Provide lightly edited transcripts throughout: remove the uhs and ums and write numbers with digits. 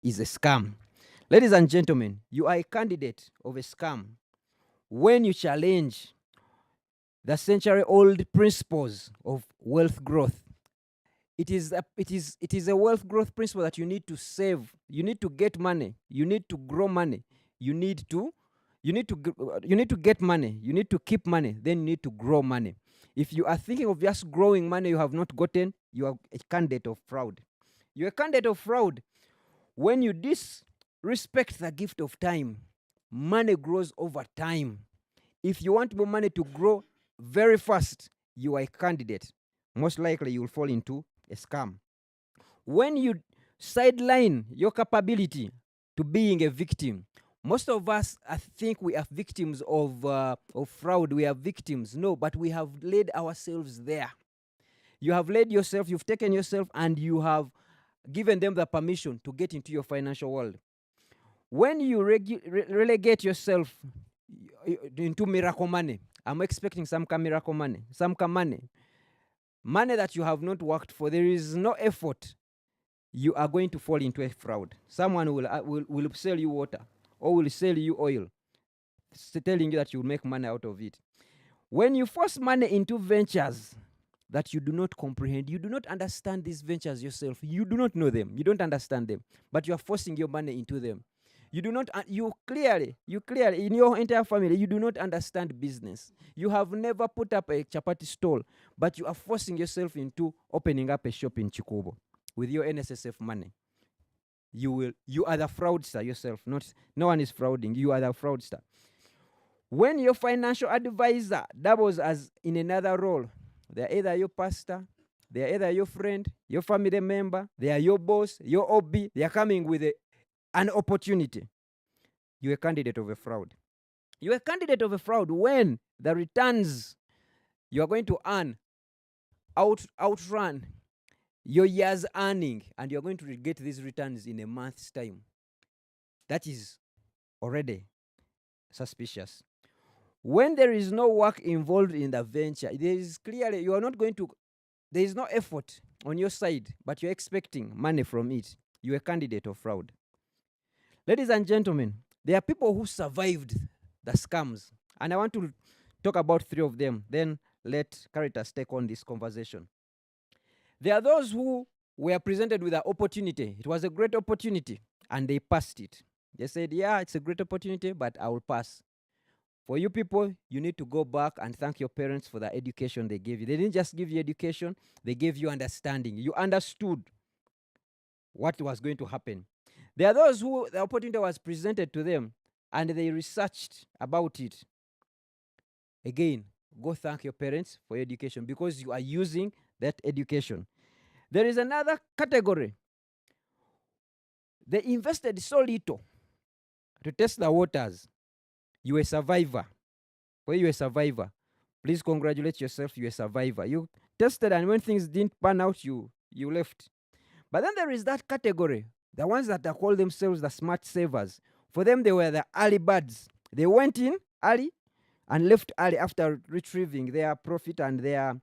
is a scam. Ladies and gentlemen, you are a candidate of a scam when you challenge the century-old principles of wealth growth. It is a wealth growth principle that you need to save, you need to get money, you need to grow money, you need to get money, you need to keep money, then you need to grow money. If you are thinking of just growing money you have not gotten, you are a candidate of fraud. You're a candidate of fraud when you disrespect the gift of time. Money grows over time. If you want more money to grow very fast, you are a candidate. Most likely you will fall into a scam. When you sideline your capability to being a victim, most of us, I think we are victims of fraud. We are victims. No, but we have led ourselves there. You have led yourself, you've taken yourself, and you have given them the permission to get into your financial world. When you relegate yourself into miracle money, I'm expecting some miracle money, some money that you have not worked for, there is no effort, you are going to fall into a fraud. Someone will sell you water or will sell you oil, telling you that you will make money out of it. When you force money into ventures that you do not comprehend, you do not understand these ventures yourself, you do not know them, you don't understand them, but you are forcing your money into them. You do not, you clearly, in your entire family, you do not understand business. You have never put up a chapati stall, but you are forcing yourself into opening up a shop in Chikubo with your Nssf money. You are the fraudster yourself. No one is frauding. You are the fraudster. When your financial advisor doubles as in another role, they are either your pastor, they are either your friend, your family member, they are your boss, your OB, they are coming with an opportunity. You're a candidate of a fraud. You're a candidate of a fraud when the returns you are going to earn outrun your year's earning, and you're going to get these returns in a month's time. That is already suspicious. When there is no work involved in the venture, there is clearly you are not going to, there is no effort on your side, but you're expecting money from it. You're a candidate of fraud. Ladies and gentlemen, there are people who survived the scams, and I want to talk about 3 of them. Then let Caritas take on this conversation. There are those who were presented with an opportunity. It was a great opportunity, and they passed it. They said, yeah, it's a great opportunity, but I will pass. For you people, you need to go back and thank your parents for the education they gave you. They didn't just give you education, they gave you understanding. You understood what was going to happen. There are those who the opportunity was presented to them and they researched about it. Again, go thank your parents for your education because you are using that education. There is another category. They invested so little to test the waters. You are a survivor. Well, you're a survivor. Please congratulate yourself, you're a survivor. You tested, and when things didn't pan out, you left. But then there is that category, the ones that are called themselves the smart savers. For them, they were the early birds. They went in early and left early after retrieving their profit and their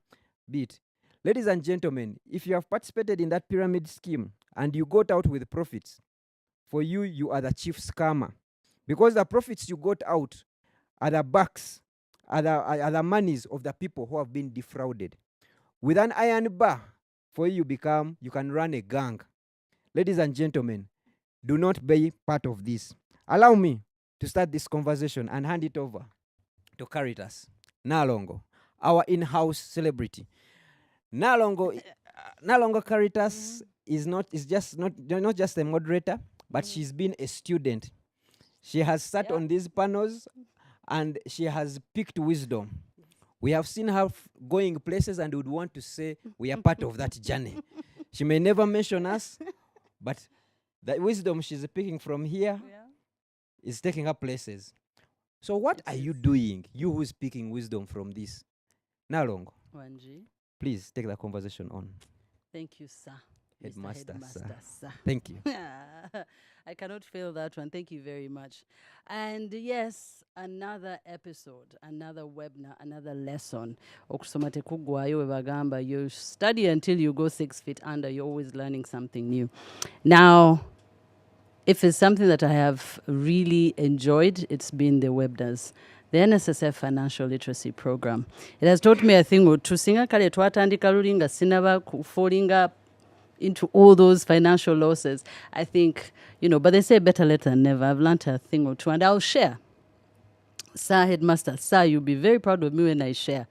bit. Ladies and gentlemen, if you have participated in that pyramid scheme and you got out with profits, for you, you are the chief scammer. Because the profits you got out are the bucks, are the monies of the people who have been defrauded. With an iron bar, for you can run a gang. Ladies and gentlemen, do not be part of this. Allow me to start this conversation and hand it over to Caritas Nalongo, our in-house celebrity. Nalongo Caritas is not just a moderator, but she's been a student. She has sat on these panels and she has picked wisdom. We have seen her going places and would want to say we are part of that journey. She may never mention us, but the wisdom she's picking from here is taking her places. So what are you doing, you who's picking wisdom from this? Nalongo, Wanji, please take the conversation on. thank you, sir. Headmaster, sir. Thank you. I cannot fail that one. Thank you very much. And yes, another episode, another webinar, another lesson. Okusoma tekugwayo webagamba. You study until you go 6 feet under. You're always learning something new. Now, if it's something that I have really enjoyed, it's been the webinars. The NSSF Financial Literacy Program. It has taught me a thing or two. Singa kale twatandika lulinga sinaba falling up into all those financial losses. I think, but they say better late than never. I've learned a thing or two, and I'll share. Sir Headmaster, sir, you'll be very proud of me when I share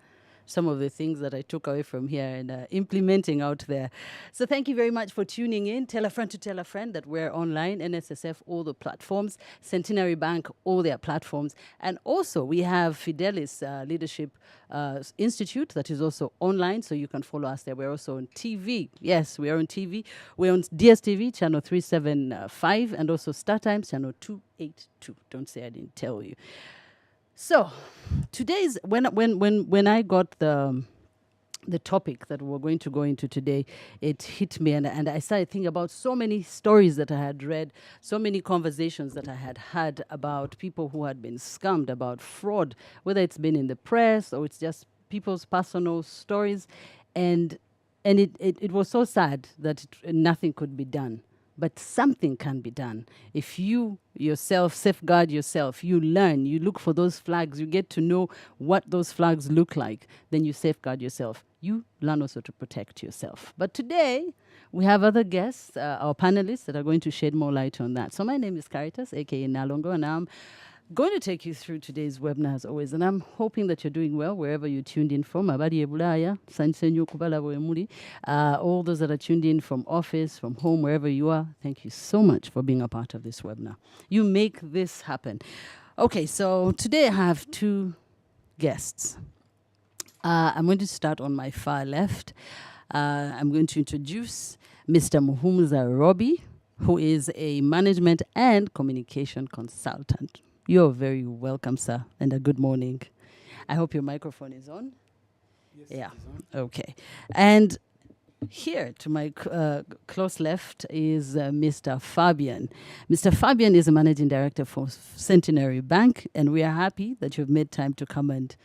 some of the things that I took away from here and implementing out there. So thank you very much for tuning in. Tell a friend to tell a friend that we're online, NSSF, all the platforms, Centenary Bank, all their platforms. And also we have Fidelis Leadership Institute that is also online, so you can follow us there. We're also on TV. Yes, we are on TV. We're on DSTV, channel 375, and also StarTimes, channel 282. Don't say I didn't tell you. So, today's when I got the topic that we're going to go into today, it hit me, and I started thinking about so many stories that I had read, so many conversations that I had had about people who had been scammed, about fraud, whether it's been in the press or it's just people's personal stories, and it was so sad that nothing could be done. But something can be done. If you yourself safeguard yourself, you learn, you look for those flags, you get to know what those flags look like, then you safeguard yourself. You learn also to protect yourself. But today, we have other guests, our panelists, that are going to shed more light on that. So my name is Caritas, aka Nalongo, and I'm going to take you through today's webinar as always, and I'm hoping that you're doing well wherever you tuned in from. Abali Ebulaya, Sansenyo Kubala Boemuli, all those that are tuned in from office, from home, wherever you are, thank you so much for being a part of this webinar. You make this happen. Okay, so today I have two guests. I'm going to start on my far left. I'm going to introduce Mr. Muhumuza Robbie, who is a management and communication consultant. You're very welcome, sir, and a good morning. I hope your microphone is on. Yes, Yeah. it is on. Okay. And here to my close left is Mr. Fabian. Mr. Fabian is a managing director for Centenary Bank, and we are happy that you've made time to come and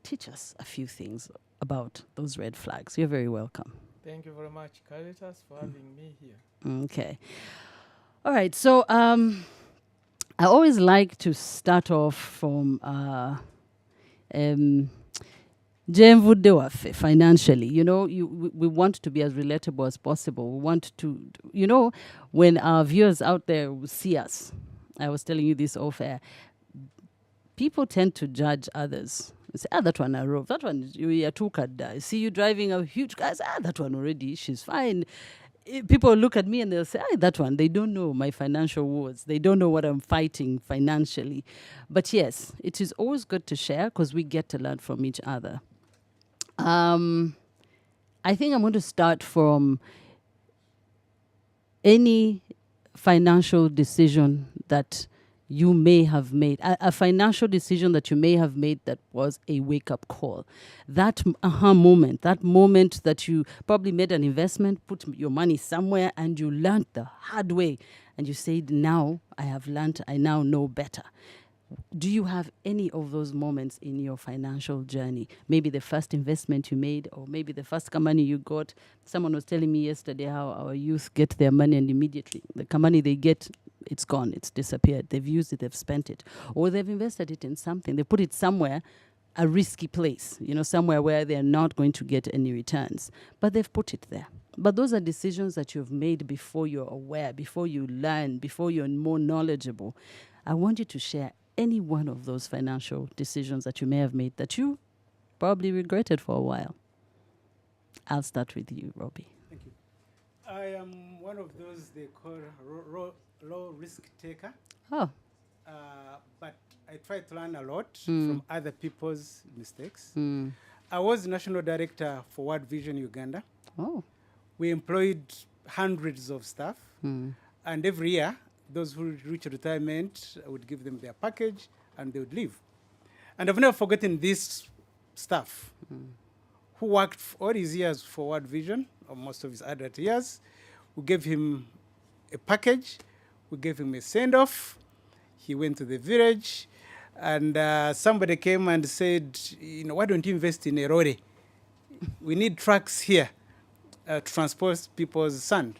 teach us a few things about those red flags. You're very welcome. Thank you very much, Caritas, for having me here. Okay. All right. So I always like to start off from financially. We want to be as relatable as possible. We want to, when our viewers out there will see us, I was telling you this off air, people tend to judge others. They say, that one I rove. That one, you too could see you driving a huge car. Say, that one already, she's fine. People look at me and they'll say, that one. They don't know my financial woes. They don't know what I'm fighting financially. But yes, it is always good to share because we get to learn from each other. I think I'm going to start from any financial decision that you may have made, a financial decision that you may have made that was a wake-up call. That moment that you probably made an investment, put your money somewhere, and you learned the hard way, and you said, now I have learned, I now know better. Do you have any of those moments in your financial journey? Maybe the first investment you made, or maybe the first money you got. Someone was telling me yesterday how our youth get their money and immediately the money they get, it's gone, it's disappeared. They've used it, they've spent it. Or they've invested it in something. They put it somewhere, a risky place, somewhere where they're not going to get any returns. But they've put it there. But those are decisions that you've made before you're aware, before you learn, before you're more knowledgeable. I want you to share any one of those financial decisions that you may have made that you probably regretted for a while. I'll start with you, Robbie. Thank you. I am one of those they call low risk taker. Oh. But I try to learn a lot from other people's mistakes. Mm. I was national director for World Vision Uganda. Oh. We employed hundreds of staff. Mm. And every year, those who reach retirement, I would give them their package and they would leave. And I've never forgotten this staff who worked all his years for World Vision, or most of his adult years. We gave him a package, we gave him a send-off. He went to the village, and somebody came and said, why don't you invest in a lorry? We need trucks here to transport people's sand.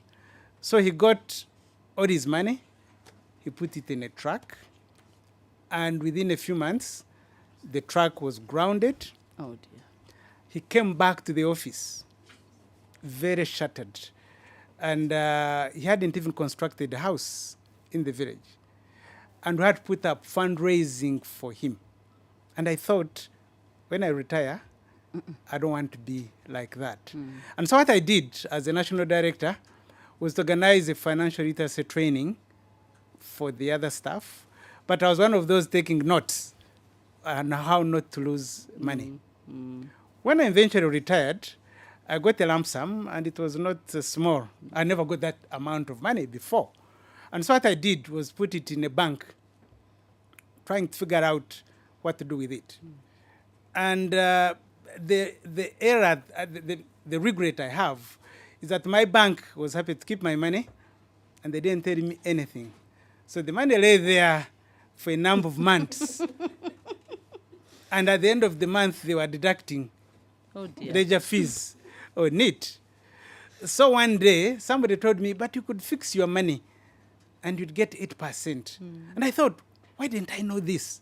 So he got all his money, he put it in a truck, and within a few months, the truck was grounded. Oh dear. He came back to the office, very shattered. And he hadn't even constructed a house in the village. And we had put up fundraising for him. And I thought, when I retire, I don't want to be like that. And so what I did as a national director was to organize a financial literacy training for the other staff. But I was one of those taking notes on how not to lose money. When I eventually retired, I got a lump sum, and it was not small. I never got that amount of money before. And so what I did was put it in a bank, trying to figure out what to do with it. And the error, the regret I have is that my bank was happy to keep my money, and they didn't tell me anything. So the money lay there for a number of months. And at the end of the month, they were deducting ledger fees on it. So one day, somebody told me, but you could fix your money and you'd get 8%. And I thought, why didn't I know this?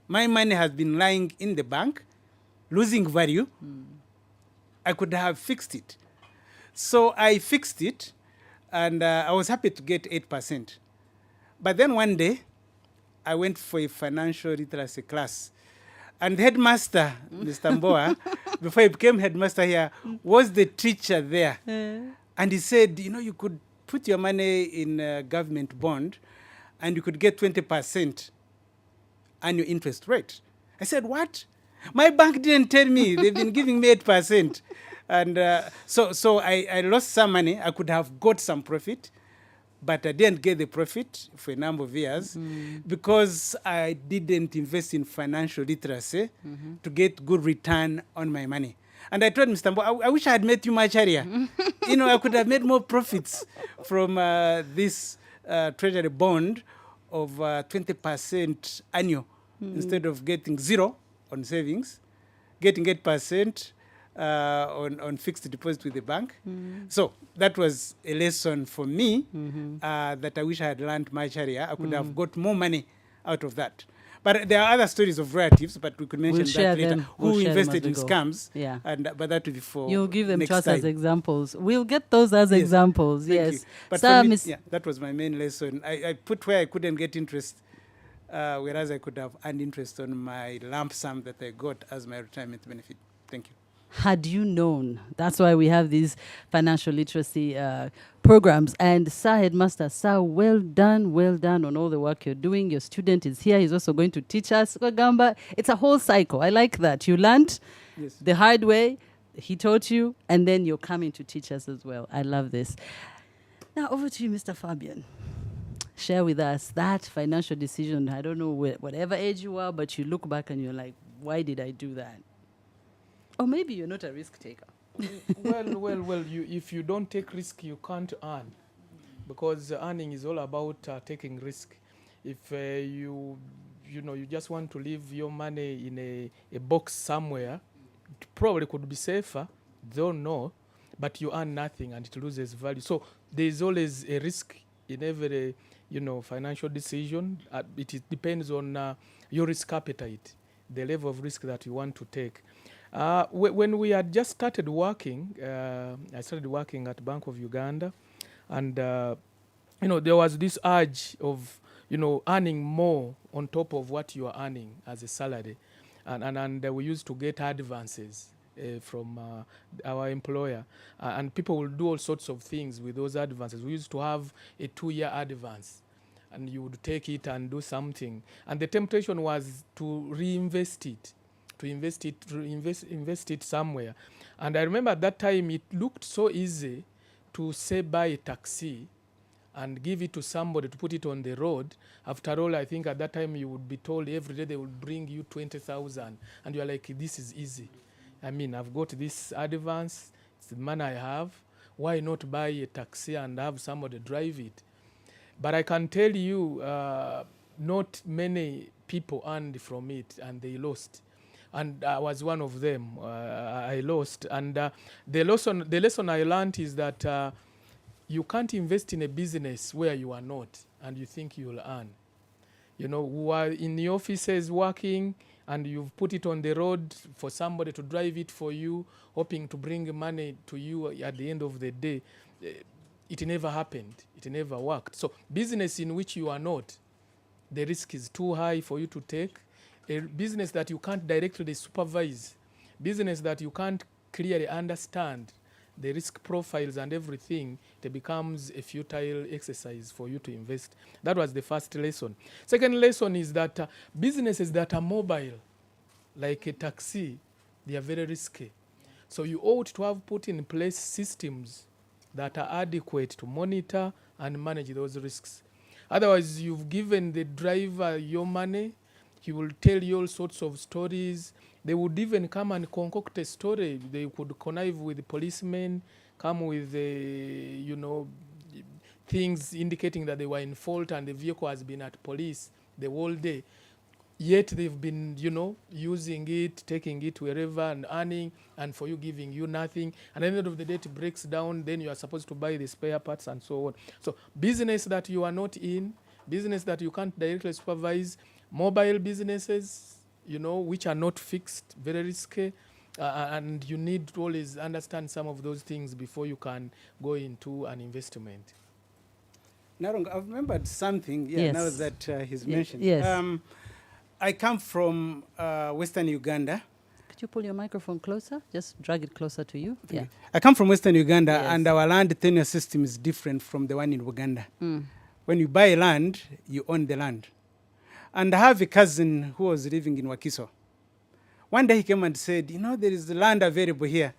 My money has been lying in the bank, losing value. I could have fixed it. So I fixed it, and I was happy to get 8%. But then one day, I went for a financial literacy class. And the headmaster, Mr. Mboa, before he became headmaster here, was the teacher there. And he said, you could put your money in a government bond, and you could get 20% annual interest rate. I said, what? My bank didn't tell me. They've been giving me 8%. And so I lost some money. I could have got some profit, but I didn't get the profit for a number of years because I didn't invest in financial literacy to get good return on my money. And I told Mr. Mbo, I wish I had met you much earlier. I could have made more profits from this treasury bond of 20% annual instead of getting 0 on savings, getting 8% on fixed deposit with the bank. So that was a lesson for me that I wish I had learned much earlier. I could have got more money out of that. But there are other stories of relatives, but we could mention that later, who invested in scams. Yeah. But that will be for You'll give them next to us time. as examples. We'll get those as examples. Thank Yes. you. But Sir, for me, that was my main lesson. I put where I couldn't get interest, whereas I could have earned interest on my lump sum that I got as my retirement benefit. Thank you. Had you known, that's why we have these financial literacy programs. And Sir Headmaster, Sir, well done on all the work you're doing. Your student is here. He's also going to teach us. Gamba, it's a whole cycle. I like that. You learned the hard way. He taught you, and then you're coming to teach us as well. I love this. Now, over to you, Mr. Fabian. Share with us that financial decision. I don't know whatever age you are, but you look back and you're like, why did I do that? Or maybe you're not a risk taker. Well. If you don't take risk, you can't earn, because earning is all about taking risk. If you just want to leave your money in a box somewhere, it probably could be safer. Don't know, but you earn nothing and it loses value. So there is always a risk in every financial decision. It depends on your risk appetite, the level of risk that you want to take. When we had just started working, I started working at Bank of Uganda, and there was this urge of earning more on top of what you are earning as a salary, and we used to get advances from our employer, and people will do all sorts of things with those advances. We used to have a 2-year advance, and you would take it and do something, and the temptation was to reinvest it. To invest it somewhere. And I remember at that time it looked so easy to say buy a taxi and give it to somebody to put it on the road. After all, I think at that time you would be told every day they would bring you 20,000, and you're like, this is easy. I mean, I've got this advance, it's the money I have. Why not buy a taxi and have somebody drive it? But I can tell you, not many people earned from it, and they lost. And I was one of them. I lost. And the lesson I learned is that you can't invest in a business where you are not. and you think you'll earn. Who are in the offices working, and you've put it on the road for somebody to drive it for you, hoping to bring money to you at the end of the day. It never happened. It never worked. So business in which you are not, the risk is too high for you to take. A business that you can't directly supervise, business that you can't clearly understand the risk profiles and everything, it becomes a futile exercise for you to invest. That was the first lesson. Second lesson is that businesses that are mobile, like a taxi, they are very risky. So you ought to have put in place systems that are adequate to monitor and manage those risks. Otherwise, you've given the driver your money, he will tell you all sorts of stories. They would even come and concoct a story. They could connive with the policemen, come with things indicating that they were in fault and the vehicle has been at police the whole day. Yet they've been, using it, taking it wherever and earning, and for you giving you nothing. And at the end of the day, it breaks down. Then you are supposed to buy the spare parts and so on. So business that you are not in, business that you can't directly supervise, mobile businesses, which are not fixed, very risky. And you need to always understand some of those things before you can go into an investment. Narong, I've remembered something Yes. now that he's mentioned. Yes. I come from Western Uganda. Could you pull your microphone closer? Just drag it closer to you. Yeah. I come from Western Uganda, Yes. and our land tenure system is different from the one in Uganda. When you buy land, you own the land. And I have a cousin who was living in Wakiso. One day he came and said, there is land available here.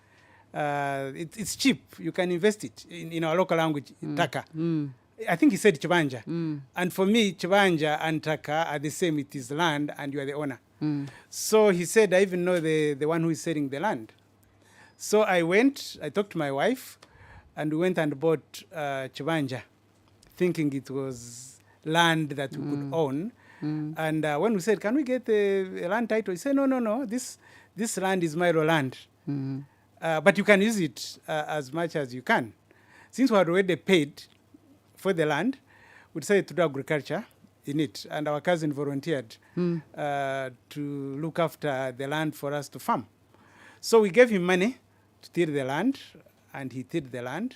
It's cheap. You can invest it in our local language, Taka. I think he said Chibanja. And for me, Chibanja and Taka are the same. It is land and you are the owner. So he said, I even know the one who is selling the land. So I talked to my wife, and we went and bought Chibanja, thinking it was land that we could own. And when we said, can we get a land title? He said, no, this land is Milo land. But you can use it as much as you can. Since we had already paid for the land, we decided to do agriculture in it. And our cousin volunteered to look after the land for us to farm. So we gave him money to till the land, and he tilled the land.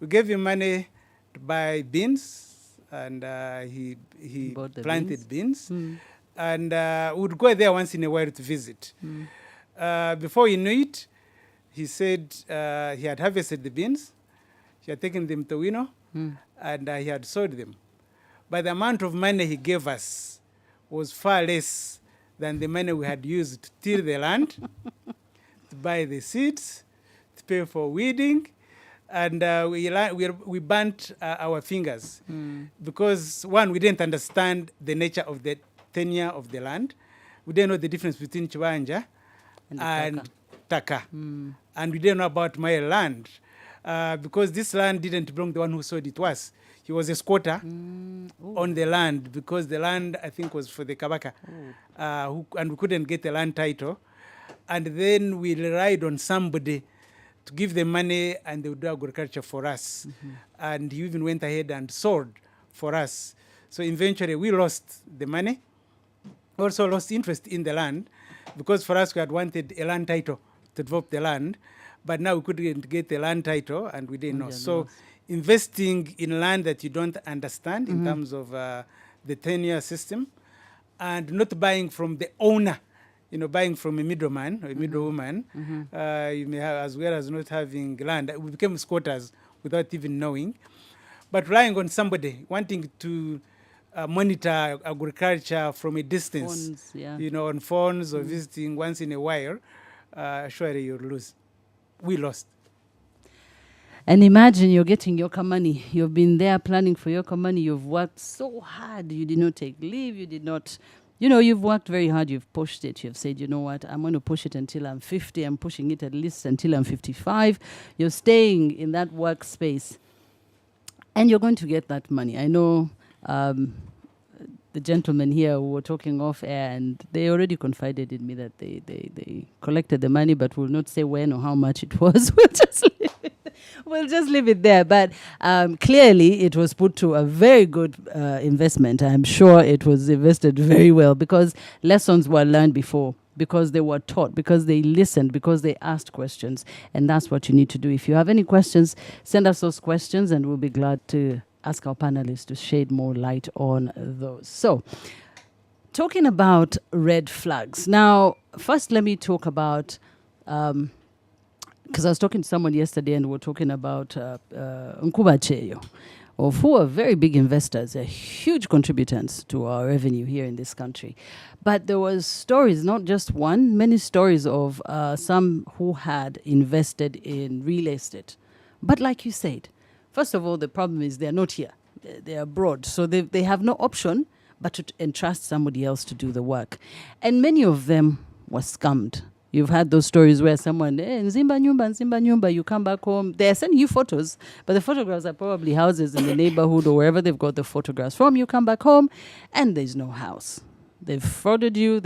We gave him money to buy beans, and he planted beans. And we would go there once in a while to visit. Before he knew it, he said he had harvested the beans, he had taken them to Wino, and he had sold them. But the amount of money he gave us was far less than the money we had used to till the land, to buy the seeds, to pay for weeding, and we burnt our fingers because, one, we didn't understand the nature of the tenure of the land. We didn't know the difference between Chibanja and Taka. And we didn't know about my land because this land didn't belong to the one who sold it to us. He was a squatter on the land because the land, I think, was for the Kabaka. And we couldn't get a land title. And then we relied on somebody to give them money, and they would do agriculture for us. And he even went ahead and sold for us. So eventually we lost the money, also lost interest in the land, because for us we had wanted a land title to develop the land, but now we couldn't get a land title and we didn't know. So investing in land that you don't understand in terms of the tenure system, and not buying from the owner, buying from a middleman or a middlewoman, you may have, as well as not having land. We became squatters without even knowing, but relying on somebody, wanting to monitor agriculture from a distance, on phones or visiting once in a while, surely you'll lose. We lost. And imagine you're getting your money. You've been there planning for your money. You've worked so hard. You did not take leave. You did not, you've worked very hard. You've pushed it. You've said, you know what, I'm going to push it until I'm 50. I'm pushing it at least until I'm 55. You're staying in that workspace. And you're going to get that money. I know the gentlemen here who were talking off air, and they already confided in me that they collected the money, but will not say when or how much it was. We'll just leave it there. But clearly, it was put to a very good investment. I'm sure it was invested very well because lessons were learned before, because they were taught, because they listened, because they asked questions. And that's what you need to do. If you have any questions, send us those questions and we'll be glad to ask our panelists to shed more light on those. So, talking about red flags. Now, first, let me talk about, because I was talking to someone yesterday and we were talking about Nkuba Cheyo, of who are very big investors, they're huge contributors to our revenue here in this country. But there was stories, not just one, many stories of some who had invested in real estate. But like you said, first of all, the problem is they're not here. They're abroad. So they have no option but to entrust somebody else to do the work. And many of them were scammed. You've had those stories where someone, Nzimba Nyumba, you come back home. They're sending you photos, but the photographs are probably houses in the neighborhood or wherever they've got the photographs from. You come back home and there's no house. They've frauded you.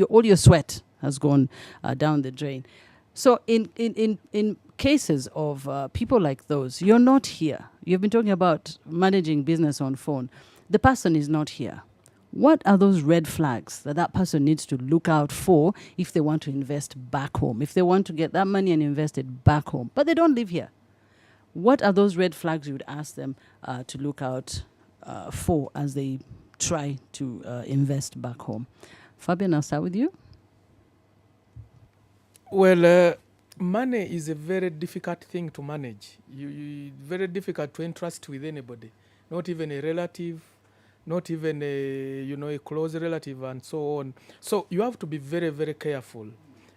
All your sweat has gone down the drain. So in cases of people like those, you're not here. You've been talking about managing business on phone. The person is not here. What are those red flags that person needs to look out for if they want to invest back home, if they want to get that money and invest it back home, but they don't live here? What are those red flags you would ask them to look out for as they try to invest back home? Fabian, I'll start with you. Well, money is a very difficult thing to manage. Very difficult to entrust with anybody, not even a relative, not even a close relative, and so on. So you have to be very, very careful.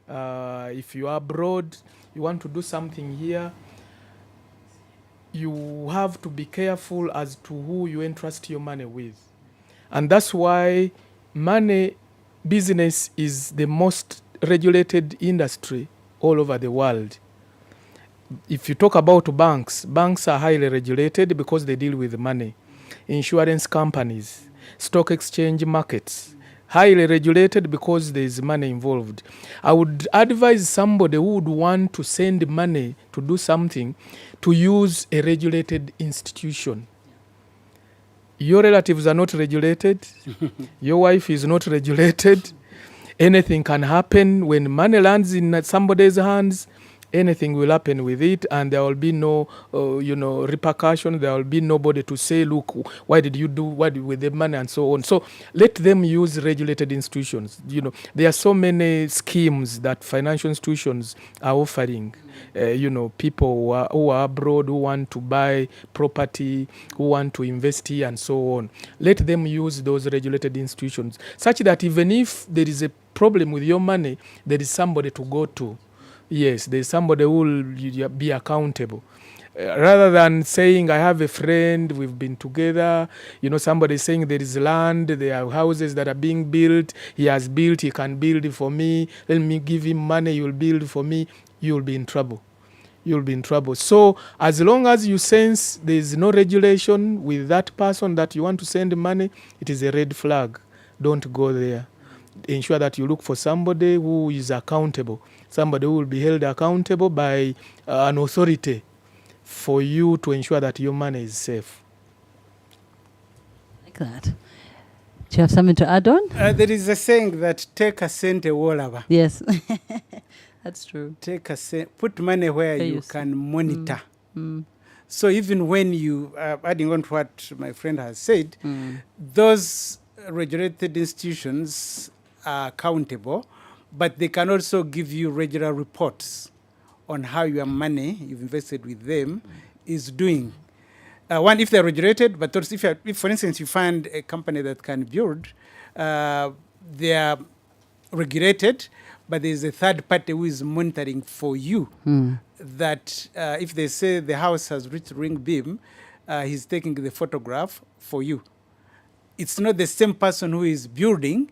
If you are abroad, you want to do something here, you have to be careful as to who you entrust your money with. And that's why money business is the most regulated industry all over the world. If you talk about banks are highly regulated because they deal with money. Insurance companies, stock exchange markets, highly regulated because there is money involved. I would advise somebody who would want to send money to do something to use a regulated institution. Your relatives are not regulated. Your wife is not regulated. Anything can happen when money lands in somebody's hands. Anything will happen with it, and there will be no, repercussion. There will be nobody to say, "Look, why did you do what with the money?" and so on. So let them use regulated institutions. There are so many schemes that financial institutions are offering. People who are abroad, who want to buy property, who want to invest here, and so on. Let them use those regulated institutions, such that even if there is a problem with your money, there is somebody to go to. Yes, there's somebody who will be accountable. Rather than saying, I have a friend, we've been together, somebody saying there is land, there are houses that are being built, he has built, he can build for me, let me give him money, you'll build for me, you'll be in trouble. You'll be in trouble. So as long as you sense there is no regulation with that person that you want to send money, it is a red flag. Don't go there. Ensure that you look for somebody who is accountable, somebody who will be held accountable by an authority for you to ensure that your money is safe. Like that. Do you have something to add on? There is a saying that take a cent a wallaba. Yes, that's true. Take a cent, put money where you can monitor. So even when you, adding on to what my friend has said, those regulated institutions are accountable, but they can also give you regular reports on how your money you've invested with them is doing. One, if they're regulated, but also if, for instance, you find a company that can build, they are regulated, but there's a third party who is monitoring for you that if they say the house has reached ring beam, he's taking the photograph for you. It's not the same person who is building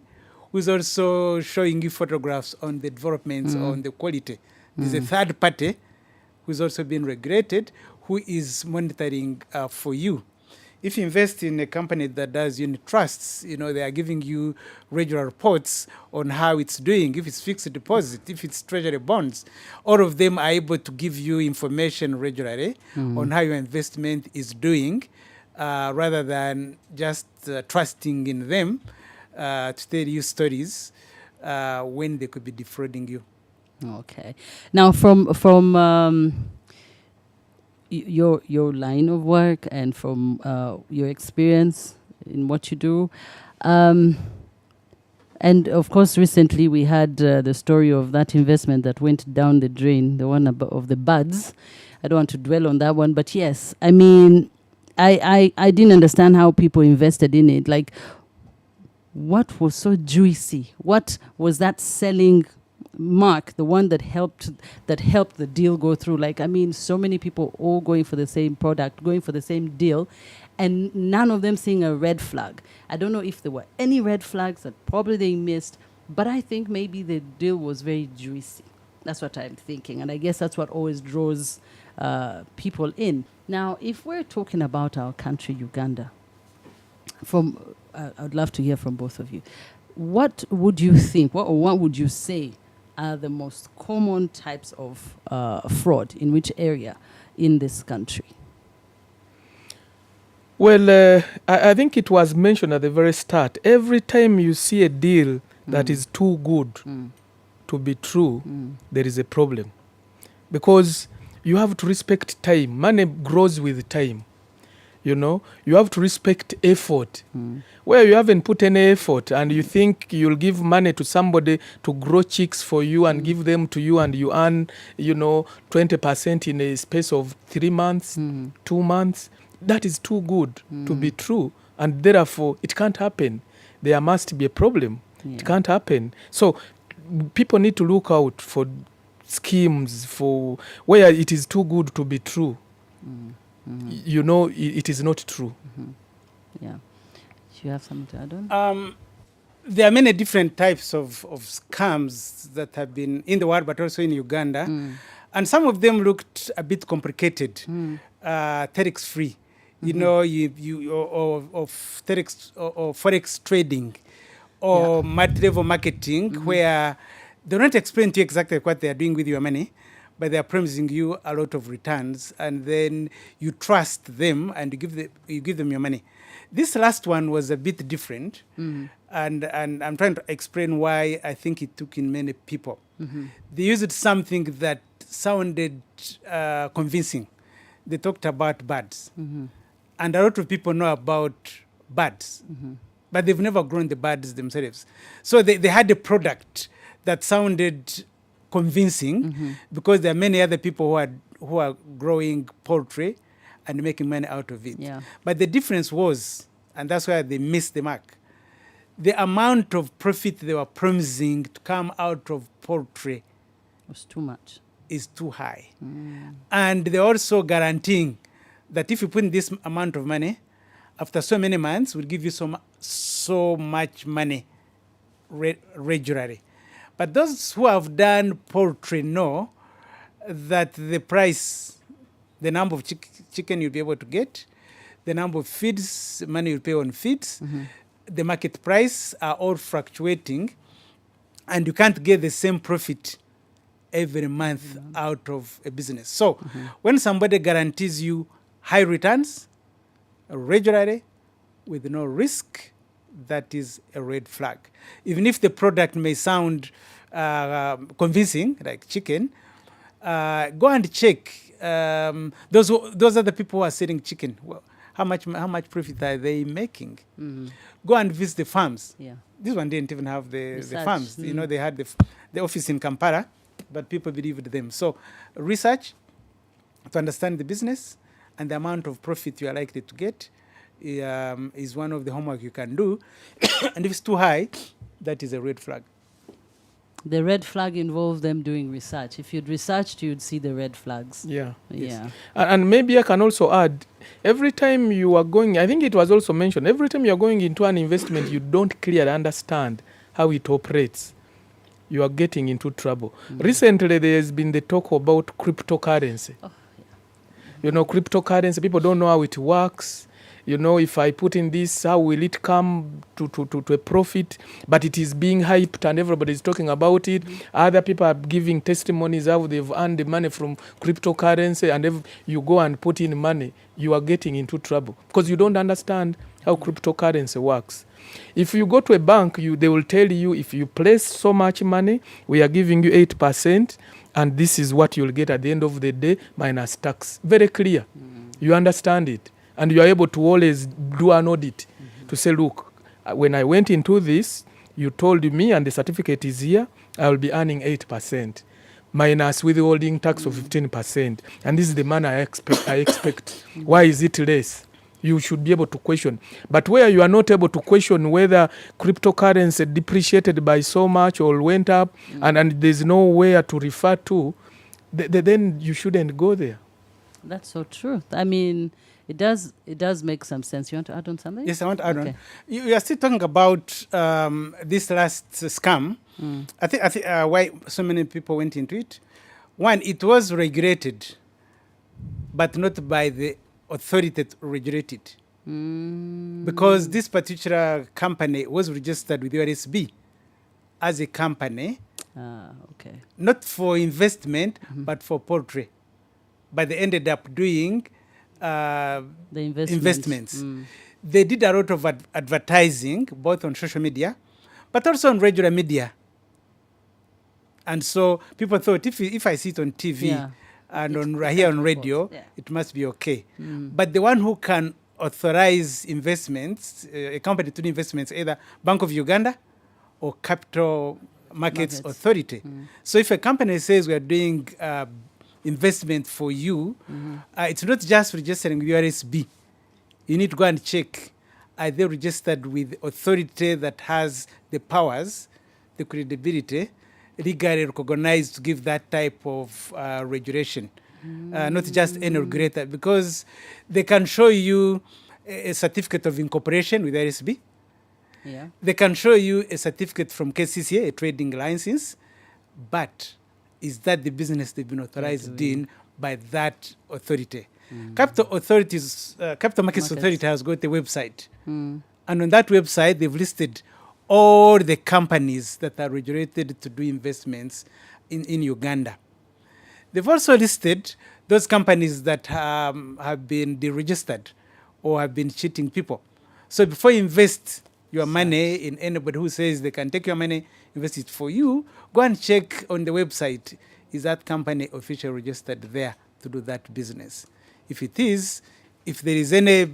who's also showing you photographs on the developments, on the quality. There's a third party who's also been regulated, who is monitoring for you. If you invest in a company that does unit trusts, they are giving you regular reports on how it's doing. If it's fixed deposit, if it's treasury bonds, all of them are able to give you information regularly on how your investment is doing, rather than just trusting in them to tell you stories when they could be defrauding you. Okay. Now, from your line of work and from your experience in what you do, and of course, recently we had the story of that investment that went down the drain, the one of the buds. I don't want to dwell on that one, but yes, I mean, I didn't understand how people invested in it. Like, what was so juicy? What was that selling mark, the one that helped the deal go through? Like, I mean, so many people all going for the same product, going for the same deal, and none of them seeing a red flag. I don't know if there were any red flags that probably they missed, but I think maybe the deal was very juicy. That's what I'm thinking, and I guess that's what always draws people in. Now, if we're talking about our country, Uganda, I'd love to hear from both of you. What would you think, what would you say are the most common types of fraud in which area in this country? Well, I think it was mentioned at the very start. Every time you see a deal that is too good to be true, there is a problem. Because you have to respect time. Money grows with time. You have to respect effort. Where you haven't put any effort and you think you'll give money to somebody to grow chicks for you and give them to you and you earn, 20% in a space of 3 months, 2 months, that is too good to be true. And therefore, it can't happen. There must be a problem. Yeah. It can't happen. So people need to look out for schemes for where it is too good to be true. It is not true. Yeah. Do you have something to add on? There are many different types of scams that have been in the world, but also in Uganda. And some of them looked a bit complicated, tax-free, of tax or forex trading or multi-level marketing, where they don't explain to you exactly what they are doing with your money, but they are promising you a lot of returns, and then you trust them and you give them your money. This last one was a bit different, and I'm trying to explain why I think it took in many people. They used something that sounded convincing. They talked about birds, and a lot of people know about birds, but they've never grown the birds themselves. So they had a product that sounded convincing, because there are many other people who are growing poultry and making money out of it. Yeah. But the difference was, and that's why they missed the mark, the amount of profit they were promising to come out of poultry was too much. Is too high. And they're also guaranteeing that if you put in this amount of money, after so many months, we'll give you so much money regularly. But those who have done poultry know that the price, the number of chicken you'll be able to get, the number of feeds, money you'll pay on feeds, the market price are all fluctuating, and you can't get the same profit every month out of a business. So when somebody guarantees you high returns regularly with no risk, that is a red flag. Even if the product may sound convincing, like chicken, go and check. Those are the people who are selling chicken. Well, how much profit are they making? Go and visit the farms. Yeah. This one didn't even have the farms. They had the office in Kampala, but people believed them. So research to understand the business and the amount of profit you are likely to get is one of the homework you can do. And if it's too high, that is a red flag. The red flag involves them doing research. If you'd researched, you'd see the red flags. Yeah. Yeah. And maybe I can also add, every time you are going, I think it was also mentioned, every time you are going into an investment, you don't clearly understand how it operates, you are getting into trouble. Recently, there has been the talk about cryptocurrency. Cryptocurrency, people don't know how it works. if I put in this, how will it come to a profit? But it is being hyped and everybody is talking about it. Other people are giving testimonies how they've earned the money from cryptocurrency, and if you go and put in money, you are getting into trouble because you don't understand how cryptocurrency works. If you go to a bank, they will tell you, if you place so much money, we are giving you 8%, and this is what you'll get at the end of the day minus tax. Very clear. You understand it. And you are able to always do an audit to say, look, when I went into this, you told me, and the certificate is here, I will be earning 8%, minus withholding tax of 15%. And this is the money I expect. Why is it less? You should be able to question. But where you are not able to question whether cryptocurrency depreciated by so much or went up, and there's nowhere to refer to, then you shouldn't go there. That's so true. I mean, it does make some sense. You want to add on something? Yes, I want to add Okay. on. You are still talking about this last scam. I think why so many people went into it. One, it was regulated, but not by the authority that regulated. Because this particular company was registered with URSB as a company, Okay. not for investment, but for poultry. But they ended up doing The investments. They did a lot of advertising, both on social media, but also on regular media. And so people thought, if I see it on TV Yeah. and It's on the here type on of radio, box, yeah. it must be okay. But the one who can authorize investments, a company to do investments, either Bank of Uganda or Capital Markets Markets. Authority. So if a company says we are doing investment for you, it's not just registering with URSB. You need to go and check, are they registered with authority that has the powers, the credibility, legally recognized to give that type of regulation. Not just any regulator, because they can show you a certificate of incorporation with URSB. Yeah. They can show you a certificate from KCCA, a trading license, but is that the business they've been authorized in by that authority? Capital Markets Authority has got a website. And on that website, they've listed all the companies that are regulated to do investments in Uganda. They've also listed those companies that have been deregistered or have been cheating people. So before you invest your money in anybody who says they can take your money, invest it for you, go and check on the website, is that company officially registered there to do that business? If it is, if there is any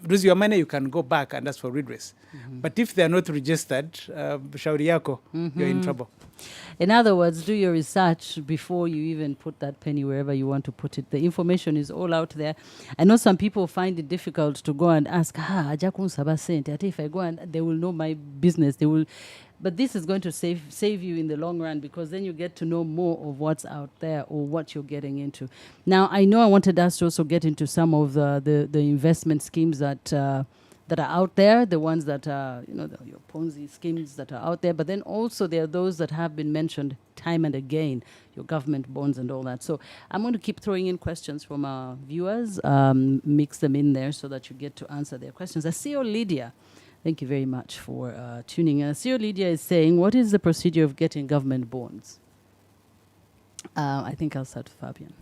lose your money, you can go back and ask for redress. But if they are not registered, shauri yako, you're in trouble. In other words, do your research before you even put that penny wherever you want to put it. The information is all out there. I know some people find it difficult to go and ask, aja kunsaba sente. If I go and they will know my business, they will. But this is going to save you in the long run, because then you get to know more of what's out there or what you're getting into. Now, I know I wanted us to also get into some of the investment schemes that are out there, the ones that are, your Ponzi schemes that are out there. But then also there are those that have been mentioned time and again, your government bonds and all that. So I'm going to keep throwing in questions from our viewers, mix them in there so that you get to answer their questions. CEO Lydia, thank you very much for tuning in. CEO Lydia is saying, what is the procedure of getting government bonds? I think I'll start with Fabian.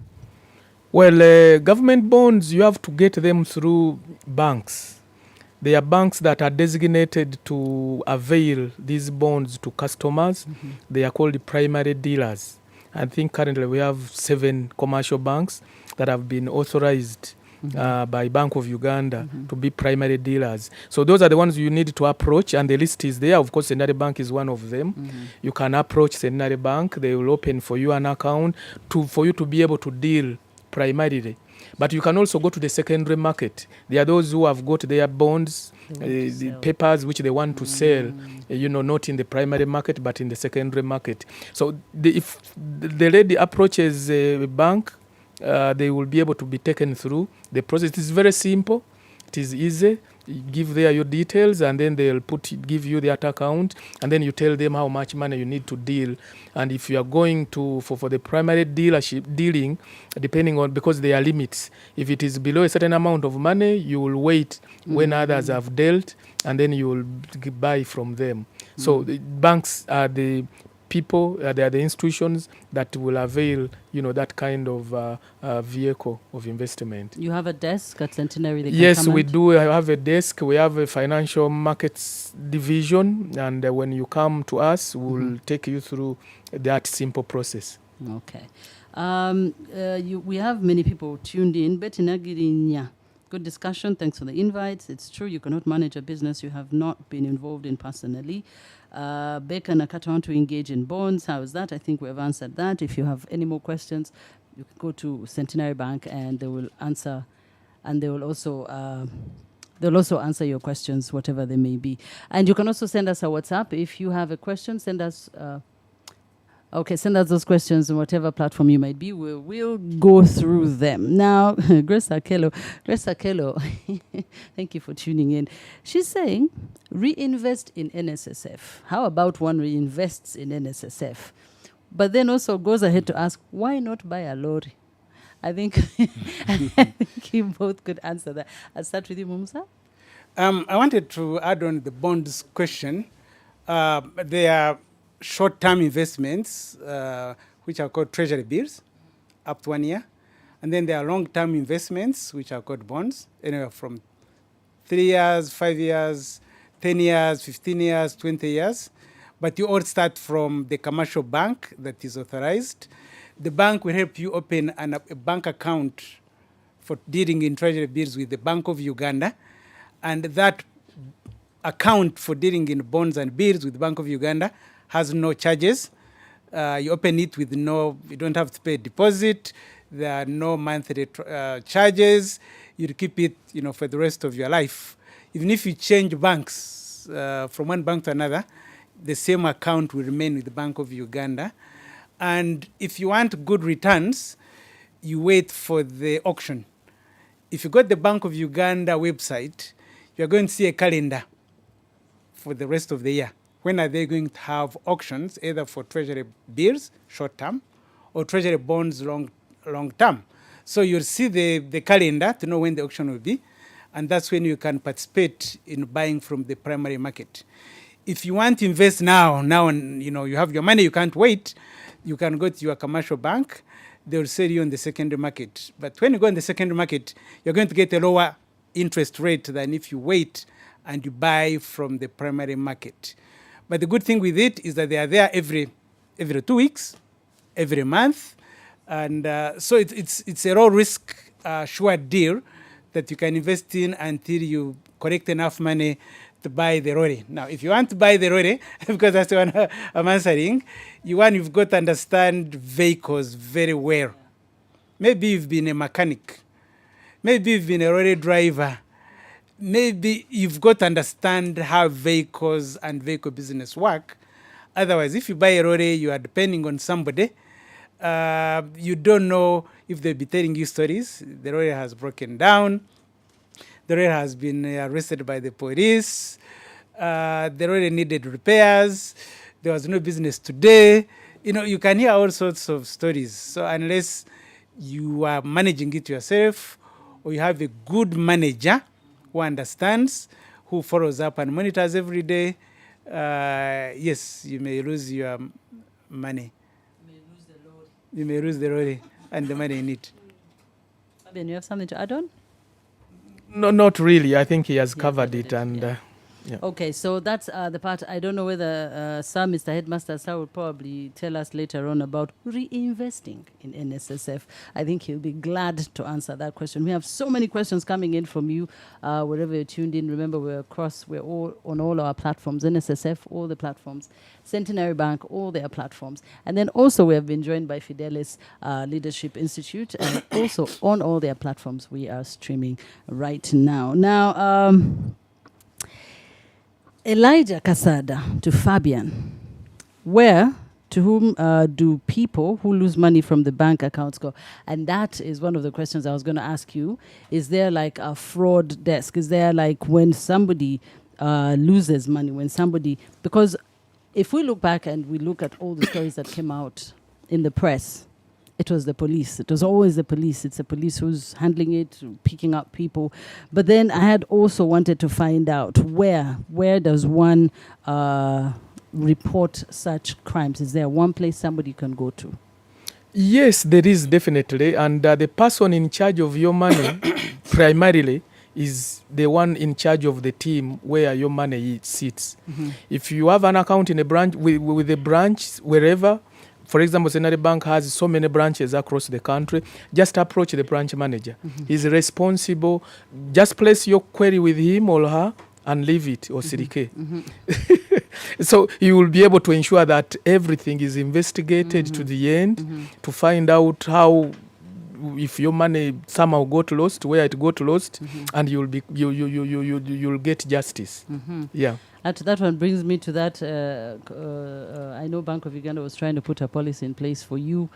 Well, government bonds, you have to get them through banks. There are banks that are designated to avail these bonds to customers. They are called the primary dealers. I think currently we have 7 commercial banks that have been authorized by Bank of Uganda to be primary dealers. So those are the ones you need to approach, and the list is there. Of course, Centenary Bank is one of them. You can approach Centenary Bank. They will open for you an account for you to be able to deal primarily. But you can also go to the secondary market. There are those who have got their bonds, the papers which they want to sell, not in the primary market, but in the secondary market. So if the lady approaches a bank, they will be able to be taken through the process. It is very simple. It is easy. give there your details, and then they'll give you that account, and then you tell them how much money you need to deal. And if you are going to for the primary dealing, depending on, because there are limits. If it is below a certain amount of money, you will wait when others have dealt, and then you will buy from them. So the banks are the people, they are the institutions that will avail, that kind of vehicle of investment. You have a desk at Centenary? Yes, we do. I have a desk. We have a financial markets division, and when you come to us, we'll take you through that simple process. Okay. We have many people tuned in. Betty Nagirinya. Good discussion. Thanks for the invites. It's true you cannot manage a business you have not been involved in personally. Becca Nakata want to engage in bonds. How is that? I think we have answered that. If you have any more questions, you can go to Centenary Bank and they will answer, and they will also they'll also answer your questions, whatever they may be. And you can also send us a WhatsApp. If you have a question, send us send us those questions on whatever platform you might be. We'll go through them. Now, Grace Akelo, thank you for tuning in. She's saying, reinvest in Nssf. How about one reinvests in Nssf? But then also goes ahead to ask, why not buy a lorry? I think, I think you both could answer that. I'll start with you, Mumusa. I wanted to add on the bonds question. There are short-term investments, which are called treasury bills, up to 1 year. And then there are long-term investments, which are called bonds, anywhere from 3 years, 5 years, 10 years, 15 years, 20 years. But you all start from the commercial bank that is authorized. The bank will help you open a bank account for dealing in treasury bills with the Bank of Uganda. And that account for dealing in bonds and bills with the Bank of Uganda has no charges. You open it with you don't have to pay a deposit. There are no monthly charges. You keep it, for the rest of your life. Even if you change banks from one bank to another, the same account will remain with the Bank of Uganda. And if you want good returns, you wait for the auction. If you go to the Bank of Uganda website, you're going to see a calendar for the rest of the year. When are they going to have auctions, either for treasury bills, short term, or treasury bonds, long term? So you'll see the calendar to know when the auction will be, and that's when you can participate in buying from the primary market. If you want to invest now, you have your money, you can't wait, you can go to your commercial bank, they will sell you on the secondary market. But when you go in the secondary market, you're going to get a lower interest rate than if you wait and you buy from the primary market. But the good thing with it is that they are there every 2 weeks, every month. And so it's a low risk, sure deal that you can invest in until you collect enough money to buy the lorry. Now, if you want to buy the lorry, because that's the one I'm answering, you've got to understand vehicles very well. Maybe you've been a mechanic. Maybe you've been a lorry driver. Maybe you've got to understand how vehicles and vehicle business work. Otherwise, if you buy a lorry, you are depending on somebody. You don't know if they'll be telling you stories. The lorry has broken down. The lorry has been arrested by the police. The lorry needed repairs. There was no business today. You can hear all sorts of stories. So unless you are managing it yourself, or you have a good manager who understands, who follows up and monitors every day, yes, you may lose your money. You may lose the lorry and the money in it. Fabian, you have something to add on? No, not really. I think he has covered it. And yeah. Okay, so that's the part. I don't know whether Mr. Headmaster Sir will probably tell us later on about reinvesting in Nssf. I think he'll be glad to answer that question. We have so many questions coming in from you, wherever you're tuned in. Remember, we're all on all our platforms, Nssf, all the platforms, Centenary Bank, all their platforms. And then also we have been joined by Fidelis Leadership Institute, and also on all their platforms we are streaming right now. Now, Elijah Kasada to Fabian, where to whom do people who lose money from the bank accounts go? And that is one of the questions I was going to ask you. Is there like a fraud desk? Is there like when somebody loses money, because if we look back and we look at all the stories that came out in the press, it was the police. It was always the police. It's the police who's handling it, picking up people. But then I had also wanted to find out where does one report such crimes? Is there one place somebody can go to? Yes, there is definitely. And the person in charge of your money primarily is the one in charge of the team where your money sits. If you have an account in a branch, with a branch wherever, for example, Senate Bank has so many branches across the country, just approach the branch manager. He's responsible. Just place your query with him or her and leave it, or CDK. So you will be able to ensure that everything is investigated to the end to find out how, if your money somehow got lost, where it got lost, and you'll get justice. Yeah. That one brings me to that. I know Bank of Uganda was trying to put a policy in place for you,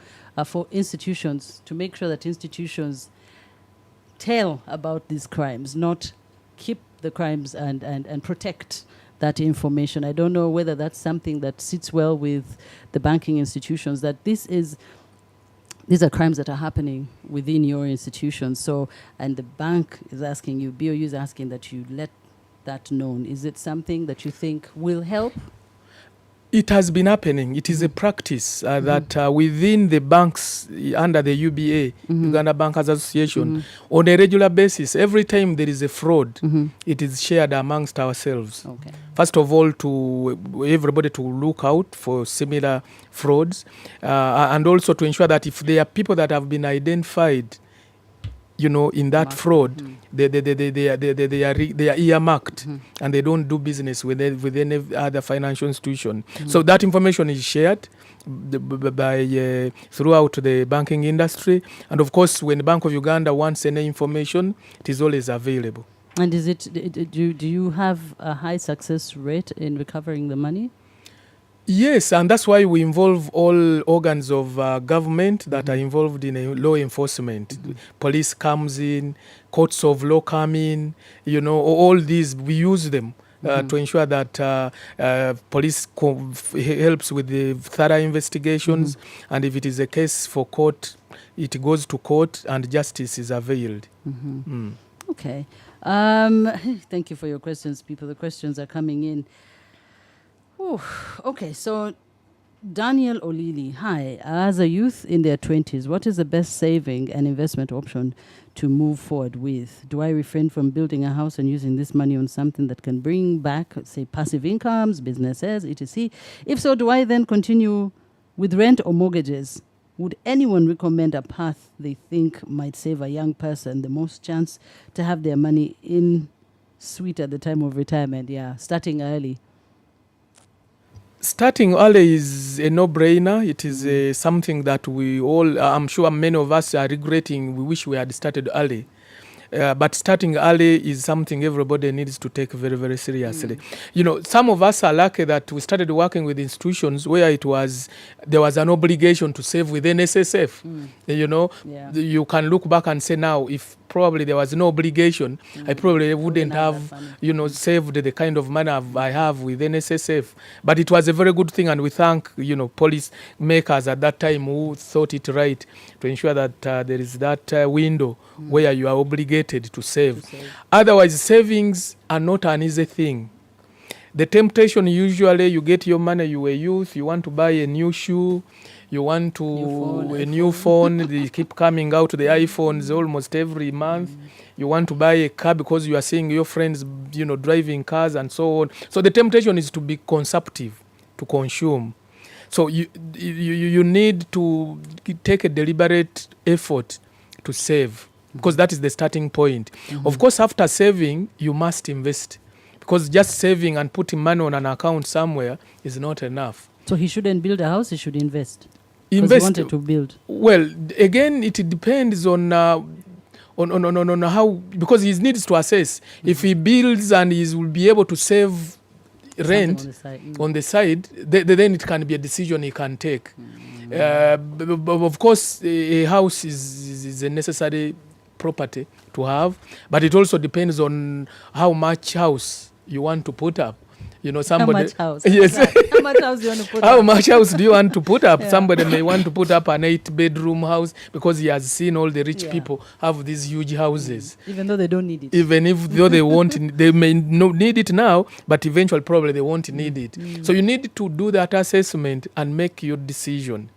for institutions, to make sure that institutions tell about these crimes, not keep the crimes and protect that information. I don't know whether that's something that sits well with the banking institutions, that these are crimes that are happening within your institution. So, and the bank is asking you, BOU is asking that you let that known. Is it something that you think will help? It has been happening. It is a practice that within the banks under the UBA, Uganda Bankers Association, on a regular basis, every time there is a fraud, it is shared amongst ourselves. Okay. First of all, to everybody to look out for similar frauds, and also to ensure that if there are people that have been identified, in that fraud, they are earmarked, and they don't do business with any other financial institution. So that information is shared by throughout the banking industry, and of course, when the Bank of Uganda wants any information, it is always available. And do you have a high success rate in recovering the money? Yes, and that's why we involve all organs of government that are involved in law enforcement. Police comes in, courts of law come in, all these, we use them to ensure that police helps with the thorough investigations, and if it is a case for court, it goes to court and justice is availed. Okay. Thank you for your questions, people. The questions are coming in. Ooh, okay, so Daniel Olili, hi. As a youth in their 20s, what is the best saving and investment option to move forward with? Do I refrain from building a house and using this money on something that can bring back, say, passive incomes, businesses, etc.? If so, do I then continue with rent or mortgages? Would anyone recommend a path they think might save a young person the most chance to have their money in sweet at the time of retirement? Yeah, starting early. Starting early is a no-brainer. It is something that we all, I'm sure many of us are regretting. We wish we had started early. But starting early is something everybody needs to take very, very seriously. Some of us are lucky that we started working with institutions where there was an obligation to save within Nssf. You can look back and say now, if probably there was no obligation, I probably wouldn't have, saved the kind of money I have within Nssf. But it was a very good thing, and we thank, police makers at that time who thought it right to ensure that there is that window where you are obligated to save. Otherwise, savings are not an easy thing. The temptation, usually you get your money, you were youth, you want to buy a new shoe, you want a new phone. They keep coming out, the iPhones almost every month. You want to buy a car because you are seeing your friends, driving cars and so on. So the temptation is to be consumptive, to consume. So you need to take a deliberate effort to save, because that is the starting point. Of course, after saving, you must invest, because just saving and putting money on an account somewhere is not enough. So he shouldn't build a house, he should invest. Invest. He wanted to build. Well, again, it depends on how, because he needs to assess. If he builds and he will be able to save rent on the side. on the side, then it can be a decision he can take. Of course, a house is a necessary property to have, but it also depends on how much house you want to put up. You know, How somebody. much house? Yes. How much house do you want to put How up? much house do you want to put up? Yeah. Somebody may want to put up an 8-bedroom house because he has seen all the rich Yeah. people have these huge houses. Even though they don't need it. Even if though they won't, they may not need it now, but eventually probably they won't need it. So you need to do that assessment and make your decision.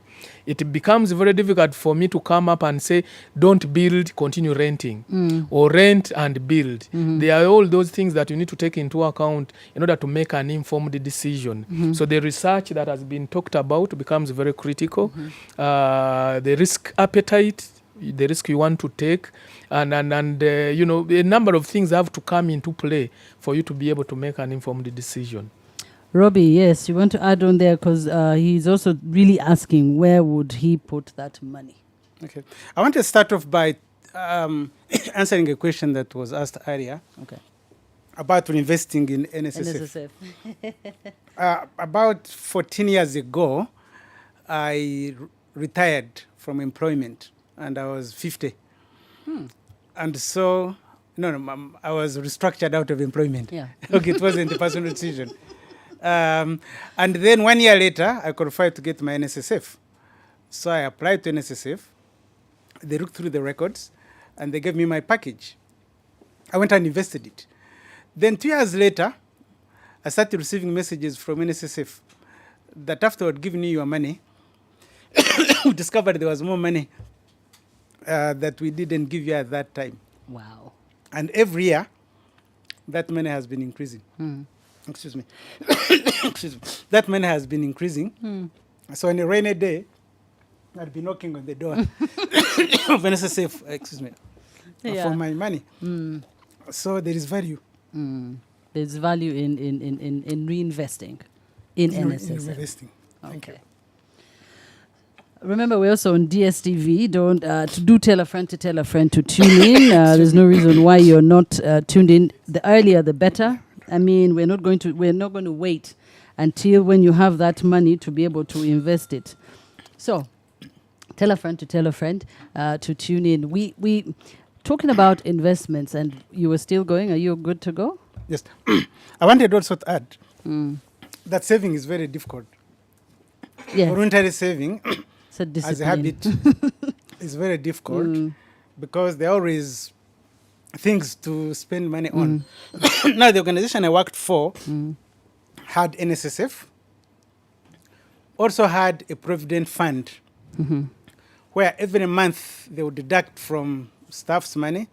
It becomes very difficult for me to come up and say, don't build, continue renting, or rent and build. There are all those things that you need to take into account in order to make an informed decision. So the research that has been talked about becomes very critical. The risk appetite, the risk you want to take, and you know, a number of things have to come into play for you to be able to make an informed decision. Robbie, yes, you want to add on there because he's also really asking where would he put that money? Okay. I want to start off by answering a question that was asked earlier Okay. about investing in NSSF. NSSF. About 14 years ago, I retired from employment and I was 50. And so, I was restructured out of employment. Yeah. Okay, it wasn't a personal decision. And then 1 year later, I qualified to get my NSSF. So I applied to NSSF. They looked through the records and they gave me my package. I went and invested it. Then 2 years later, I started receiving messages from NSSF that after giving you your money, we discovered there was more money that we didn't give you at that time. Wow. And every year, that money has been increasing. Excuse me. Excuse me. That money has been increasing. So on a rainy day, I'd be knocking on the door of NSSF, excuse me, for my money. So there is value. There's value in reinvesting in NSSF. Investing. Thank you. Remember, we're also on DSTV. Don't do tell a friend to tune in. There's no reason why you're not tuned in. The earlier, the better. I mean, we're not going to wait until when you have that money to be able to invest it. So, tell a friend to tune in. We talking about investments, and you were still going. Are you good to go? Yes. I wanted also to add that saving is very difficult. Yes. Voluntary saving It's a discipline. as a habit is very difficult because there are always things to spend money on. Now, the organization I worked for had NSSF, also had a provident fund where every month they would deduct from staff's money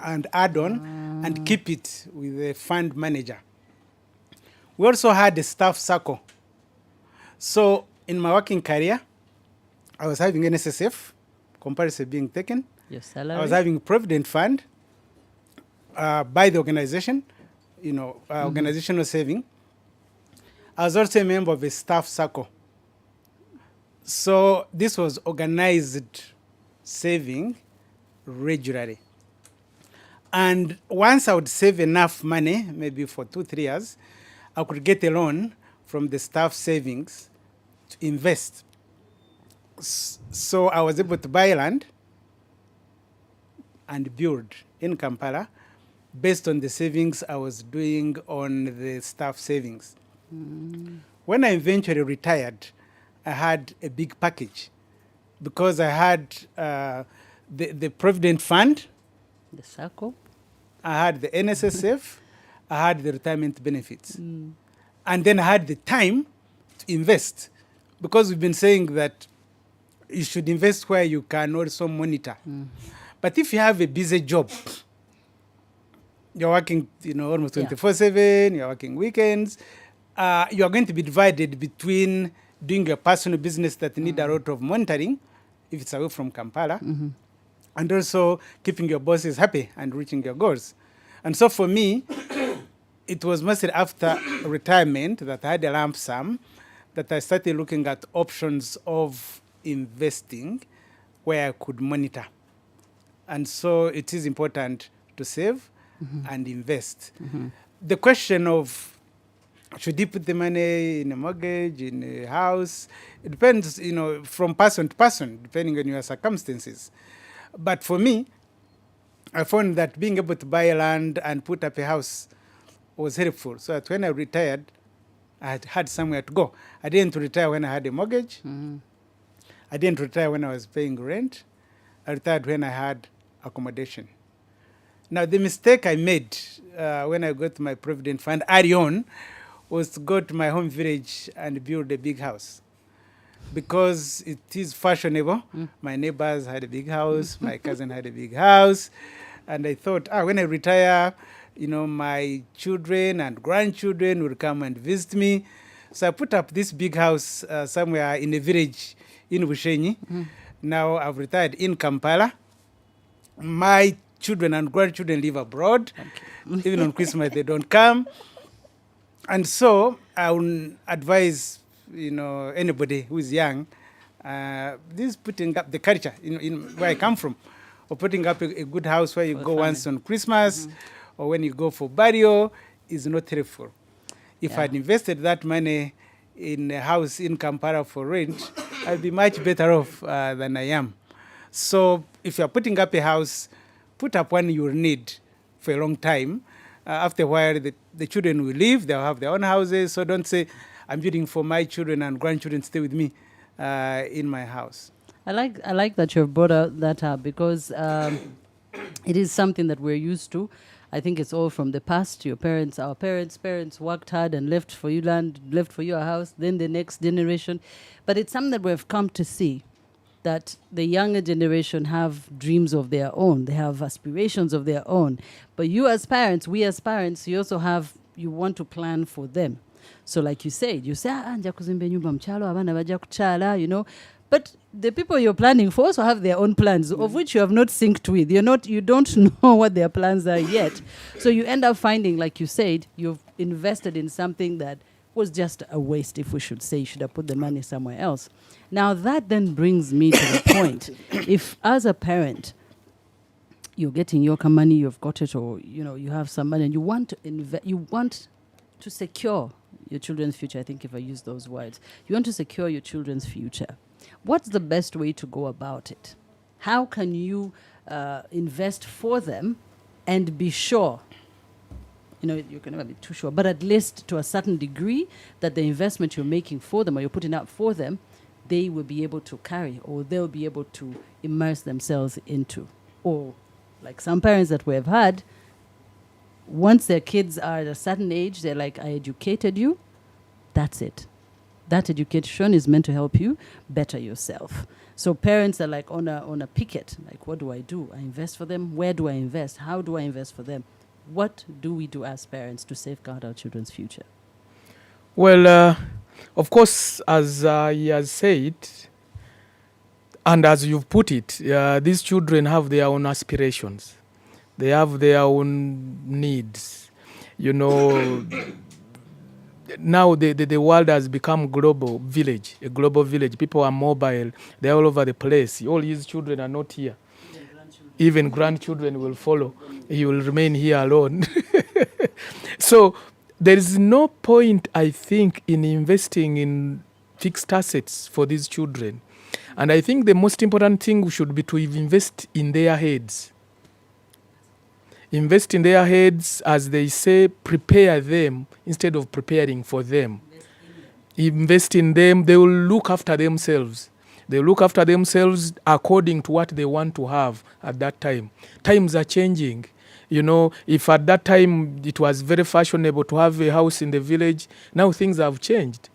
and add on and keep it with the fund manager. We also had a staff circle. So in my working career, I was having NSSF, comparison being taken. Your salary. I was having provident fund by the organization, organizational saving. I was also a member of a staff circle. So this was organized saving regularly. And once I would save enough money, maybe for 2-3 years, I could get a loan from the staff savings to invest. So I was able to buy land and build in Kampala based on the savings I was doing on the staff savings. When I eventually retired, I had a big package because I had the Provident Fund, The circle. I had the NSSF, I had the retirement benefits. And then I had the time to invest because we've been saying that you should invest where you can also monitor. But if you have a busy job, you're working almost 24/7, you're working weekends, you are going to be divided between doing your personal business that need a lot of monitoring, if it's away from Kampala, and also keeping your bosses happy and reaching your goals. And so for me, it was mostly after retirement that I had a lump sum that I started looking at options of investing where I could monitor. And so it is important to save and invest. The question of Should he put the money in a mortgage, in a house? It depends, from person to person, depending on your circumstances. But for me, I found that being able to buy land and put up a house was helpful. So that when I retired, I had somewhere to go. I didn't retire when I had a mortgage. I didn't retire when I was paying rent. I retired when I had accommodation. Now, the mistake I made when I got my Provident Fund early on was to go to my home village and build a big house. Because it is fashionable. My neighbors had a big house, my cousin had a big house. And I thought, when I retire, my children and grandchildren will come and visit me. So I put up this big house somewhere in a village in Bushenyi. Now I've retired in Kampala. My children and grandchildren live abroad. Even on Christmas, they don't come. And so I would advise, anybody who is young, this putting up the culture in where I come from, or putting up a good house where you go once on Christmas, or when you go for burial, is not helpful. If I'd invested that money in a house in Kampala for rent, I'd be much better off than I am. So if you're putting up a house, put up one you will need for a long time. After a while, the children will leave. They'll have their own houses. So don't say, I'm building for my children and grandchildren stay with me in my house. I like that you've brought that up because it is something that we're used to. I think it's all from the past. Our parents worked hard and left for you land, left for you a house, then the next generation. But it's something that we've come to see, that the younger generation have dreams of their own. They have aspirations of their own. But we as parents, you want to plan for them. So like you said, nja kuzimba nyumba mchalo, abana baja kuchala, But the people you're planning for also have their own plans, of which you have not synced with. You don't know what their plans are yet. So you end up finding, like you said, you've invested in something that was just a waste, if we should say. You should have put the money somewhere else. Now that then brings me to the point. If as a parent, you're getting your money, you've got it, or you have some money, and you want to secure your children's future. I think if I use those words, you want to secure your children's future. What's the best way to go about it? How can you invest for them and be sure? You can never be too sure, but at least to a certain degree that the investment you're making for them or you're putting up for them, they will be able to carry, or they'll be able to immerse themselves into. Or like some parents that we have had, once their kids are at a certain age, they're like, I educated you, that's it. That education is meant to help you better yourself. So parents are like on a picket, like, what do? I invest for them? Where do I invest? How do I invest for them? What do we do as parents to safeguard our children's future? Well, of course, as he has said, and as you've put it, these children have their own aspirations. They have their own needs. Now the world has become a global village. People are mobile. They're all over the place. All his children are not here. Even grandchildren will follow. He will remain here alone. So there is no point, I think, in investing in fixed assets for these children. And I think the most important thing should be to invest in their heads. Invest in their heads, as they say, prepare them instead of preparing for them. Invest in them, they will look after themselves. They look after themselves according to what they want to have at that time. Times are changing. If at that time it was very fashionable to have a house in the village, now things have changed.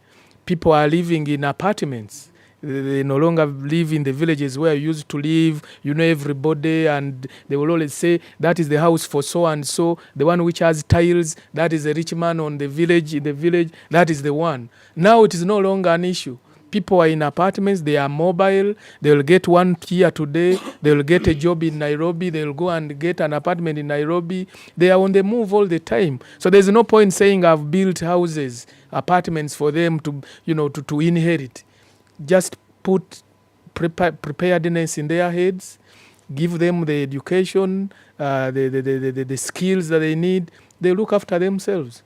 People are living in apartments. They no longer live in the villages where you used to live. Everybody, and they will always say, that is the house for so-and-so, the one which has tiles, that is a rich man in the village, that is the one. Now it is no longer an issue. People are in apartments, they are mobile, they will get one here today, they will get a job in Nairobi, they will go and get an apartment in Nairobi. They are on the move all the time. So there's no point saying I've built houses, apartments for them to inherit. Just put preparedness in their heads, give them the education, the skills that they need. They look after themselves.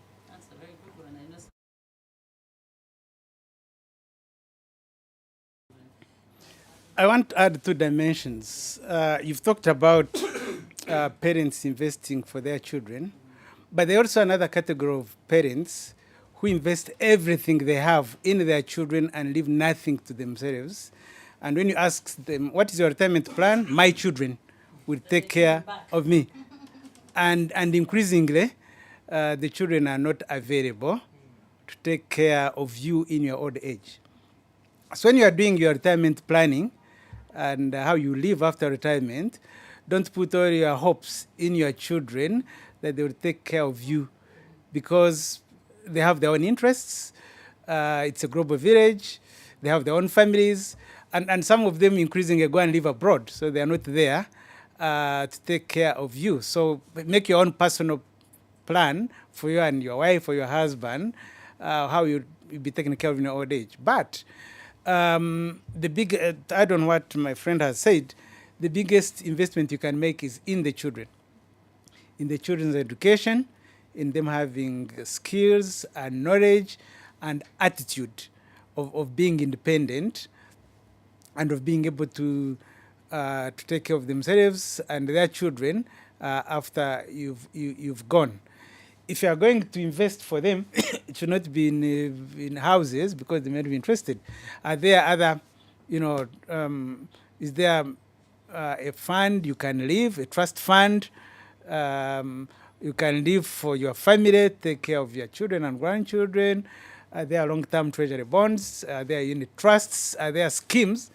I want to add two dimensions. You've talked about parents investing for their children, but there's also another category of parents who invest everything they have in their children and leave nothing to themselves. And when you ask them, what is your retirement plan? My children will take care of me. And increasingly, the children are not available to take care of you in your old age. So when you are doing your retirement planning and how you live after retirement, don't put all your hopes in your children that they will take care of you, because they have their own interests. It's a global village. They have their own families. And some of them increasingly go and live abroad, so they are not there to take care of you. So make your own personal plan for you and your wife or your husband, how you'll be taken care of in your old age. But the big, add on what my friend has said, the biggest investment you can make is in the children, in the children's education, in them having skills and knowledge and attitude of being independent and of being able to take care of themselves and their children after you've gone. If you are going to invest for them, it should not be in houses, because they may not be interested. Are there other, is there a fund you can leave, a trust fund? You can leave for your family, take care of your children and grandchildren. Are there long-term treasury bonds? Are there unit trusts? Are there schemes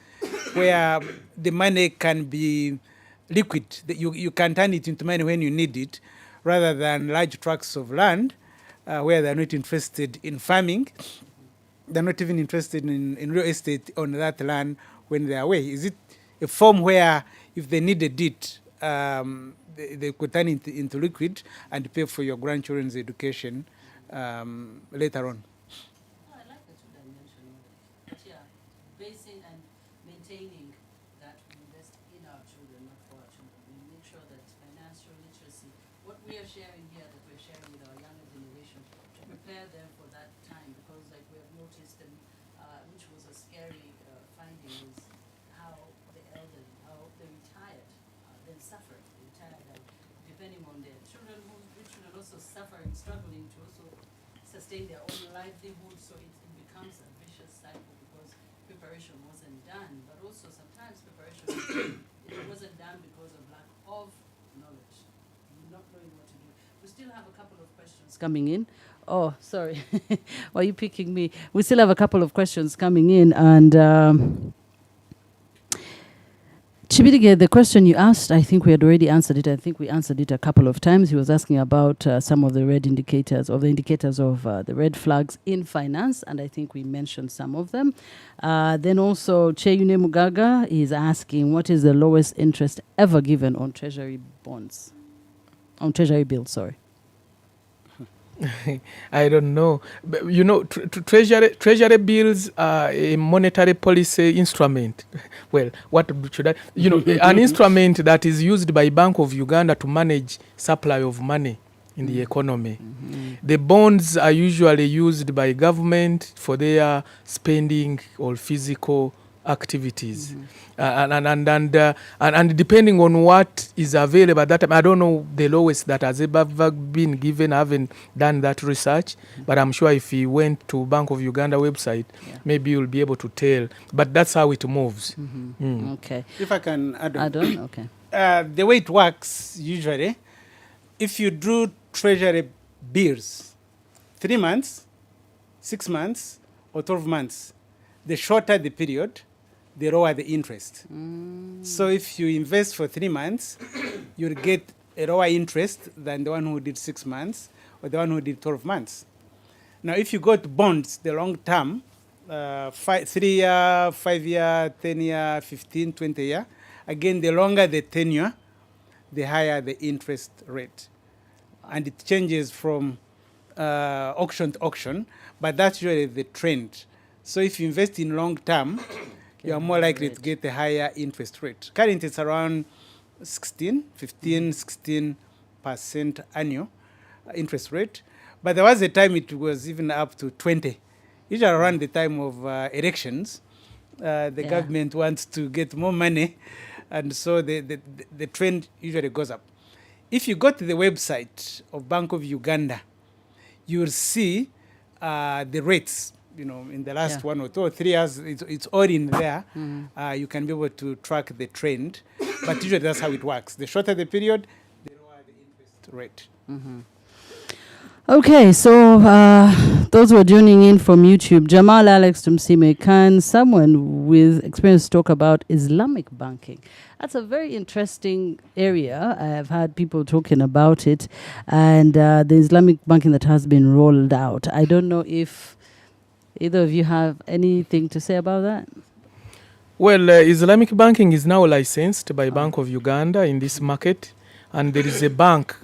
where the money can be liquid? You can turn it into money when you need it, rather than large tracts of land where they're not interested in farming. They're not even interested in real estate on that land when they're away. Is it a form where if they needed it, they could turn it into liquid and pay for your grandchildren's education later on? I like the two dimensional. But yeah, basing and maintaining that we invest in our children, not for our children. We make sure that financial literacy, what we are sharing here, that we're sharing with our younger generation to prepare them for that time. Because like we have noticed, and which was a scary finding, is how the elderly, how the retired then suffer. The retired, depending on their children, which children also suffering, struggling to also sustain their own livelihood. So it becomes a vicious cycle, because preparation wasn't done. But also sometimes preparation it wasn't done because of lack of knowledge, not knowing what to do. We still have a couple of questions coming in. Oh, sorry. Why are you picking me? We still have a couple of questions coming in. And Chibidige, the question you asked, I think we had already answered it. I think we answered it a couple of times. He was asking about some of the red indicators, or the indicators of the red flags in finance, and I think we mentioned some of them. Then also, Cheyune Mugaga is asking, what is the lowest interest ever given on treasury bonds? On treasury bills, sorry. I don't know. But, treasury bills are a monetary policy instrument. Well, what should I? An instrument that is used by Bank of Uganda to manage supply of money in the economy. Mm-hmm. The bonds are usually used by government for their spending or physical activities. Mm-hmm. And depending on what is available at that time, I don't know the lowest that has ever been given. I haven't done that research, but I'm sure if you went to Bank of Uganda website, maybe you'll be able to tell. But that's how it moves. Mm-hmm. Mm. Okay. If I can add on. Okay. The way it works usually, if you do treasury bills 3 months, 6 months, or 12 months, the shorter the period, the lower the interest. So if you invest for 3 months, you'll get a lower interest than the one who did 6 months or the one who did 12 months. Now, if you go to bonds, the long term, 3-year, 5-year, 10-year, 15, 20-year, again, the longer the tenure, the higher the interest rate. And it changes from auction to auction, but that's usually the trend. So if you invest in long term, you are more likely to get a higher interest rate. Currently, it's around 16% annual interest rate. But there was a time it was even up to 20. Usually around the time of elections, The Yeah. government wants to get more money, and so the trend usually goes up. If you go to the website of Bank of Uganda, you'll see the rates. In the last Yeah. 1 or 2 or 3 years, it's all in there. Mhm. You can be able to track the trend, but usually that's how it works. The shorter the period, the lower the interest rate. Okay, so those who are tuning in from YouTube, Jamal Alex Tumsime, can someone with experience talk about Islamic banking? That's a very interesting area. I have had people talking about it, and the Islamic banking that has been rolled out. I don't know if either of you have anything to say about that. Well, Islamic banking is now licensed by Bank of Uganda in this market, and there is a bank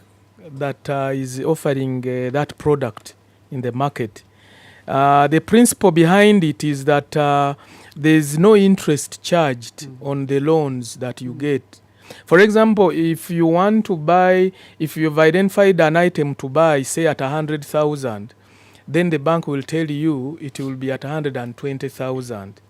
that is offering that product in the market. The principle behind it is that there's no interest charged on the loans that you get. For example, if you've identified an item to buy, say at 100,000, then the bank will tell you it will be at 120,000.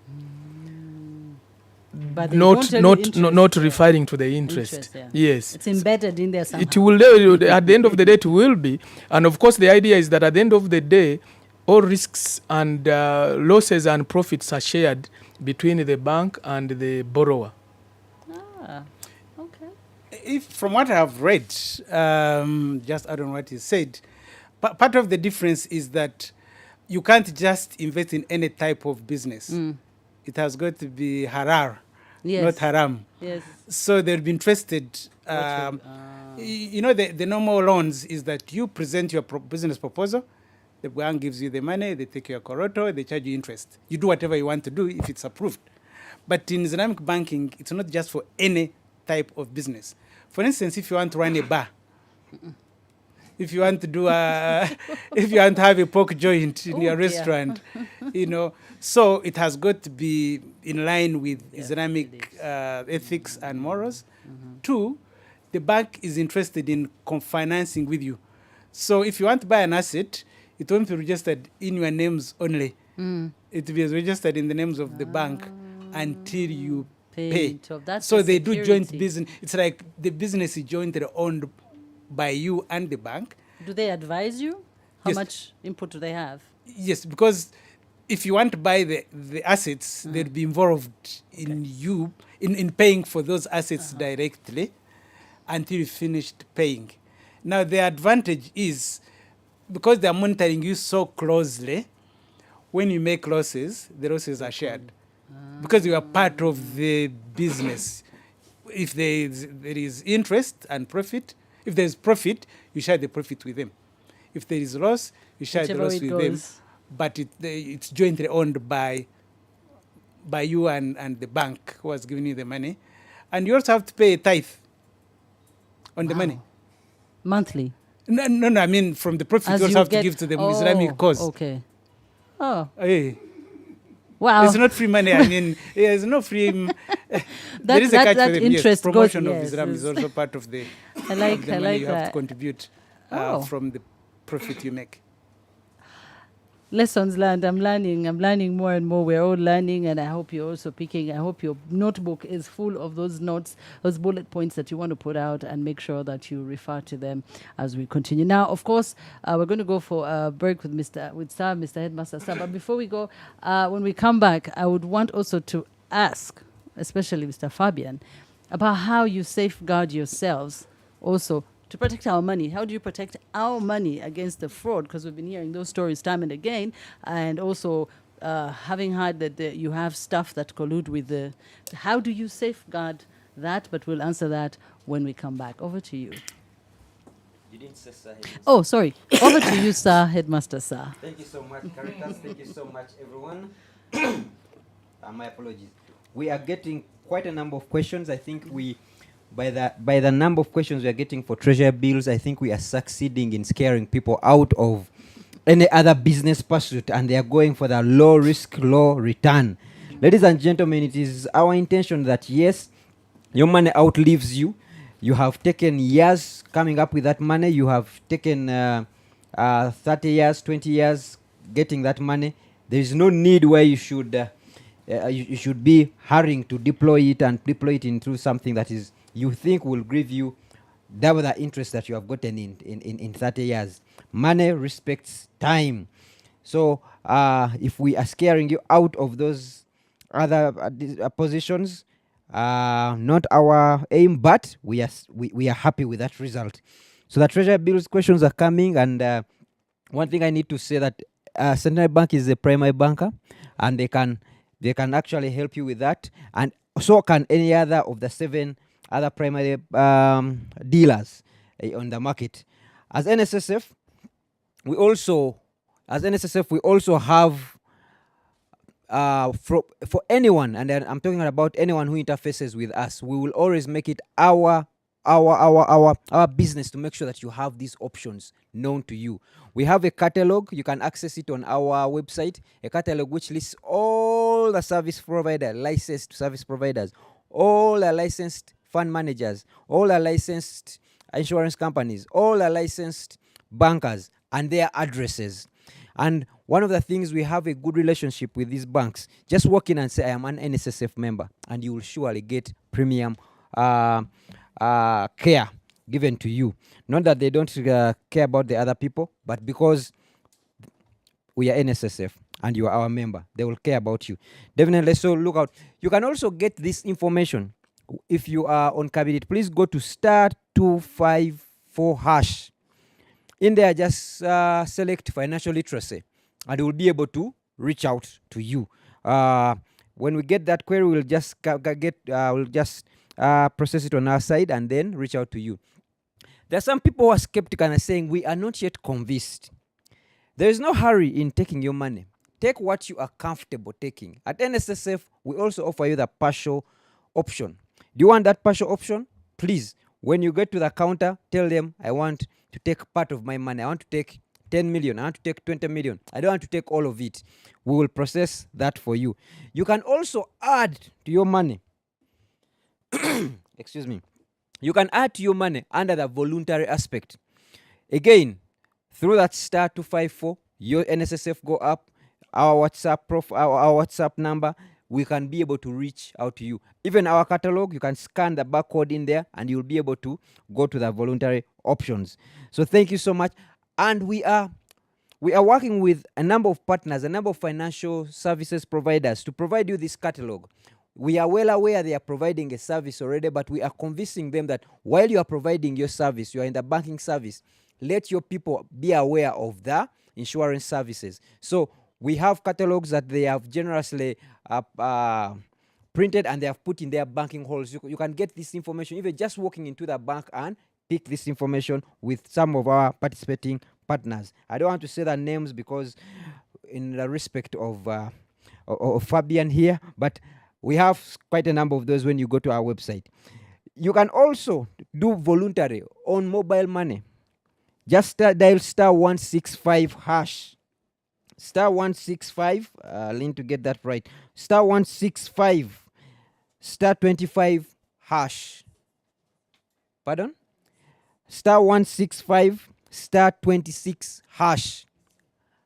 But they won't tell you interest, Not referring to the interest. yeah. Yes. It's embedded in there somehow. It will, at the end of the day, it will be. And of course, the idea is that at the end of the day, all risks and losses and profits are shared between the bank and the borrower. Ah, okay. If from what I have read, just add on what he said, part of the difference is that you can't just invest in any type of business. It has got to be halal, Yes. not haram. Yes. So they'll be interested. The normal loans is that you present your business proposal, the bank gives you the money, they take your coroto, they charge you interest. You do whatever you want to do if it's approved. But in Islamic banking, it's not just for any type of business. For instance, if you want to run a bar, if you want to do if you want to have a pork joint in your restaurant, so it has got to be in line with Islamic ethics and morals. 2, the bank is interested in financing with you. So if you want to buy an asset, it won't be registered in your names only. It will be registered in the names of the bank until you pay. So they do joint business. It's like the business is jointly owned by you and the bank. Do they advise you? How Yes. much input do they have? Yes, because if you want to buy the assets, they'll be involved in you, in paying for those assets directly until you finished paying. Now, the advantage is, because they're monitoring you so closely, when you make losses, the losses are shared. Because you are part of the business. If there is interest and profit, if there's profit, you share the profit with them. If there is loss, you share Whichever the loss it with them. goes. But it's jointly owned by you and the bank who has given you the money. And you also have to pay a tithe on the money. Monthly. No, I mean from the profit As you also you have get- to give to the Oh, Islamic cause. Okay. Oh, Hey, wow. it's not free money. I mean, there's no free. There That- is a that- catch that for them. Yes, interest goes- promotion of yes, Islam is yes. also part of the, I like- of the I money like you have that. to contribute Oh. from the profit you make. Lessons learned. I'm learning more and more. We're all learning, and I hope you're also picking. I hope your notebook is full of those notes, those bullet points that you want to put out, and make sure that you refer to them as we continue. Now, of course, we're going to go for a break with Mr. Headmaster Sir. But before we go, when we come back, I would want also to ask, especially Mr. Fabian, about how you safeguard yourselves also to protect our money. How do you protect our money against the fraud? Because we've been hearing those stories time and again, and also having heard that you have stuff that collude with the. How do you safeguard that? But we'll answer that when we come back. Over to you. You didn't say sir. Oh, sorry. Over to you, sir, Headmaster Sir. Thank you so much, Caritas. Thank you so much, everyone. My apologies. We are getting quite a number of questions. I think by the number of questions we are getting for treasury bills, I think we are succeeding in scaring people out of any other business pursuit, and they are going for the low risk, low return. Ladies and gentlemen, it is our intention that yes, your money outlives you. You have taken years coming up with that money. You have taken 30 years, 20 years getting that money. There is no need where you should you should be hurrying to deploy it and deploy it into something that is you think will give you double the interest that you have gotten in 30 years. Money respects time. So if we are scaring you out of those other positions, not our aim, but we are happy with that result. So the treasury bills questions are coming, and one thing I need to say that Central Bank is a primary banker, and they can actually help you with that, and so can any other of the 7 other primary dealers on the market. As NSSF, we also have for anyone, and then I'm talking about anyone who interfaces with us, we will always make it our business to make sure that you have these options known to you. We have a catalog. You can access it on our website, a catalog which lists all the service providers, licensed service providers, all the licensed fund managers, all the licensed insurance companies, all the licensed bankers and their addresses. And one of the things, we have a good relationship with these banks. Just walk in and say, I am an Nssf member, and you will surely get premium care given to you. Not that they don't care about the other people, but because we are Nssf and you are our member, they will care about you. Definitely, so look out. You can also get this information if you are on Cabinet. Please go to *254#. In there, just select financial literacy, and we'll be able to reach out to you. When we get that query, we'll just process it on our side and then reach out to you. There are some people who are skeptical and are saying we are not yet convinced. There is no hurry in taking your money. Take what you are comfortable taking. At NSSF, we also offer you the partial option. Do you want that partial option? Please, when you get to the counter, tell them, I want to take part of my money. I want to take 10 million. I want to take 20 million. I don't want to take all of it. We will process that for you. You can also add to your money. Excuse me. You can add to your money under the voluntary aspect. Again, through that *254, your NSSF go up, our WhatsApp number, we can be able to reach out to you. Even our catalog, you can scan the barcode in there and you'll be able to go to the voluntary options. So thank you so much. And we are working with a number of partners, a number of financial services providers to provide you this catalog. We are well aware they are providing a service already, but we are convincing them that while you are providing your service, you are in the banking service, let your people be aware of the insurance services. So we have catalogs that they have generously printed and they have put in their banking halls. You can get this information even just walking into the bank and pick this information with some of our participating partners. I don't want to say their names because in the respect of Fabian here, but we have quite a number of those when you go to our website. You can also do voluntary on mobile money. Just dial *165#. *165, lean to get that right. *165, *25#. Pardon? *165, *26#.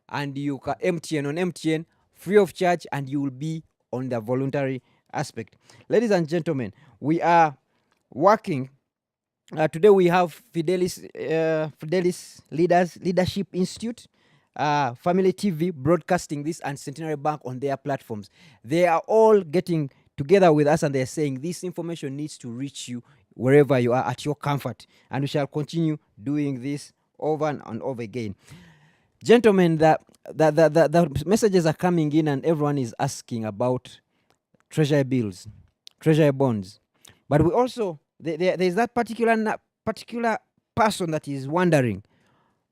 And you can MTN on MTN, free of charge, and you will be on the voluntary aspect. Ladies and gentlemen, we are working. Today we have Fidelis Leadership Institute, Family TV broadcasting this, and Centenary Bank on their platforms. They are all getting together with us and they're saying this information needs to reach you wherever you are at your comfort. And we shall continue doing this over and over again. Gentlemen, the messages are coming in and everyone is asking about treasury bills, treasury bonds. But we also, there's that particular person that is wondering,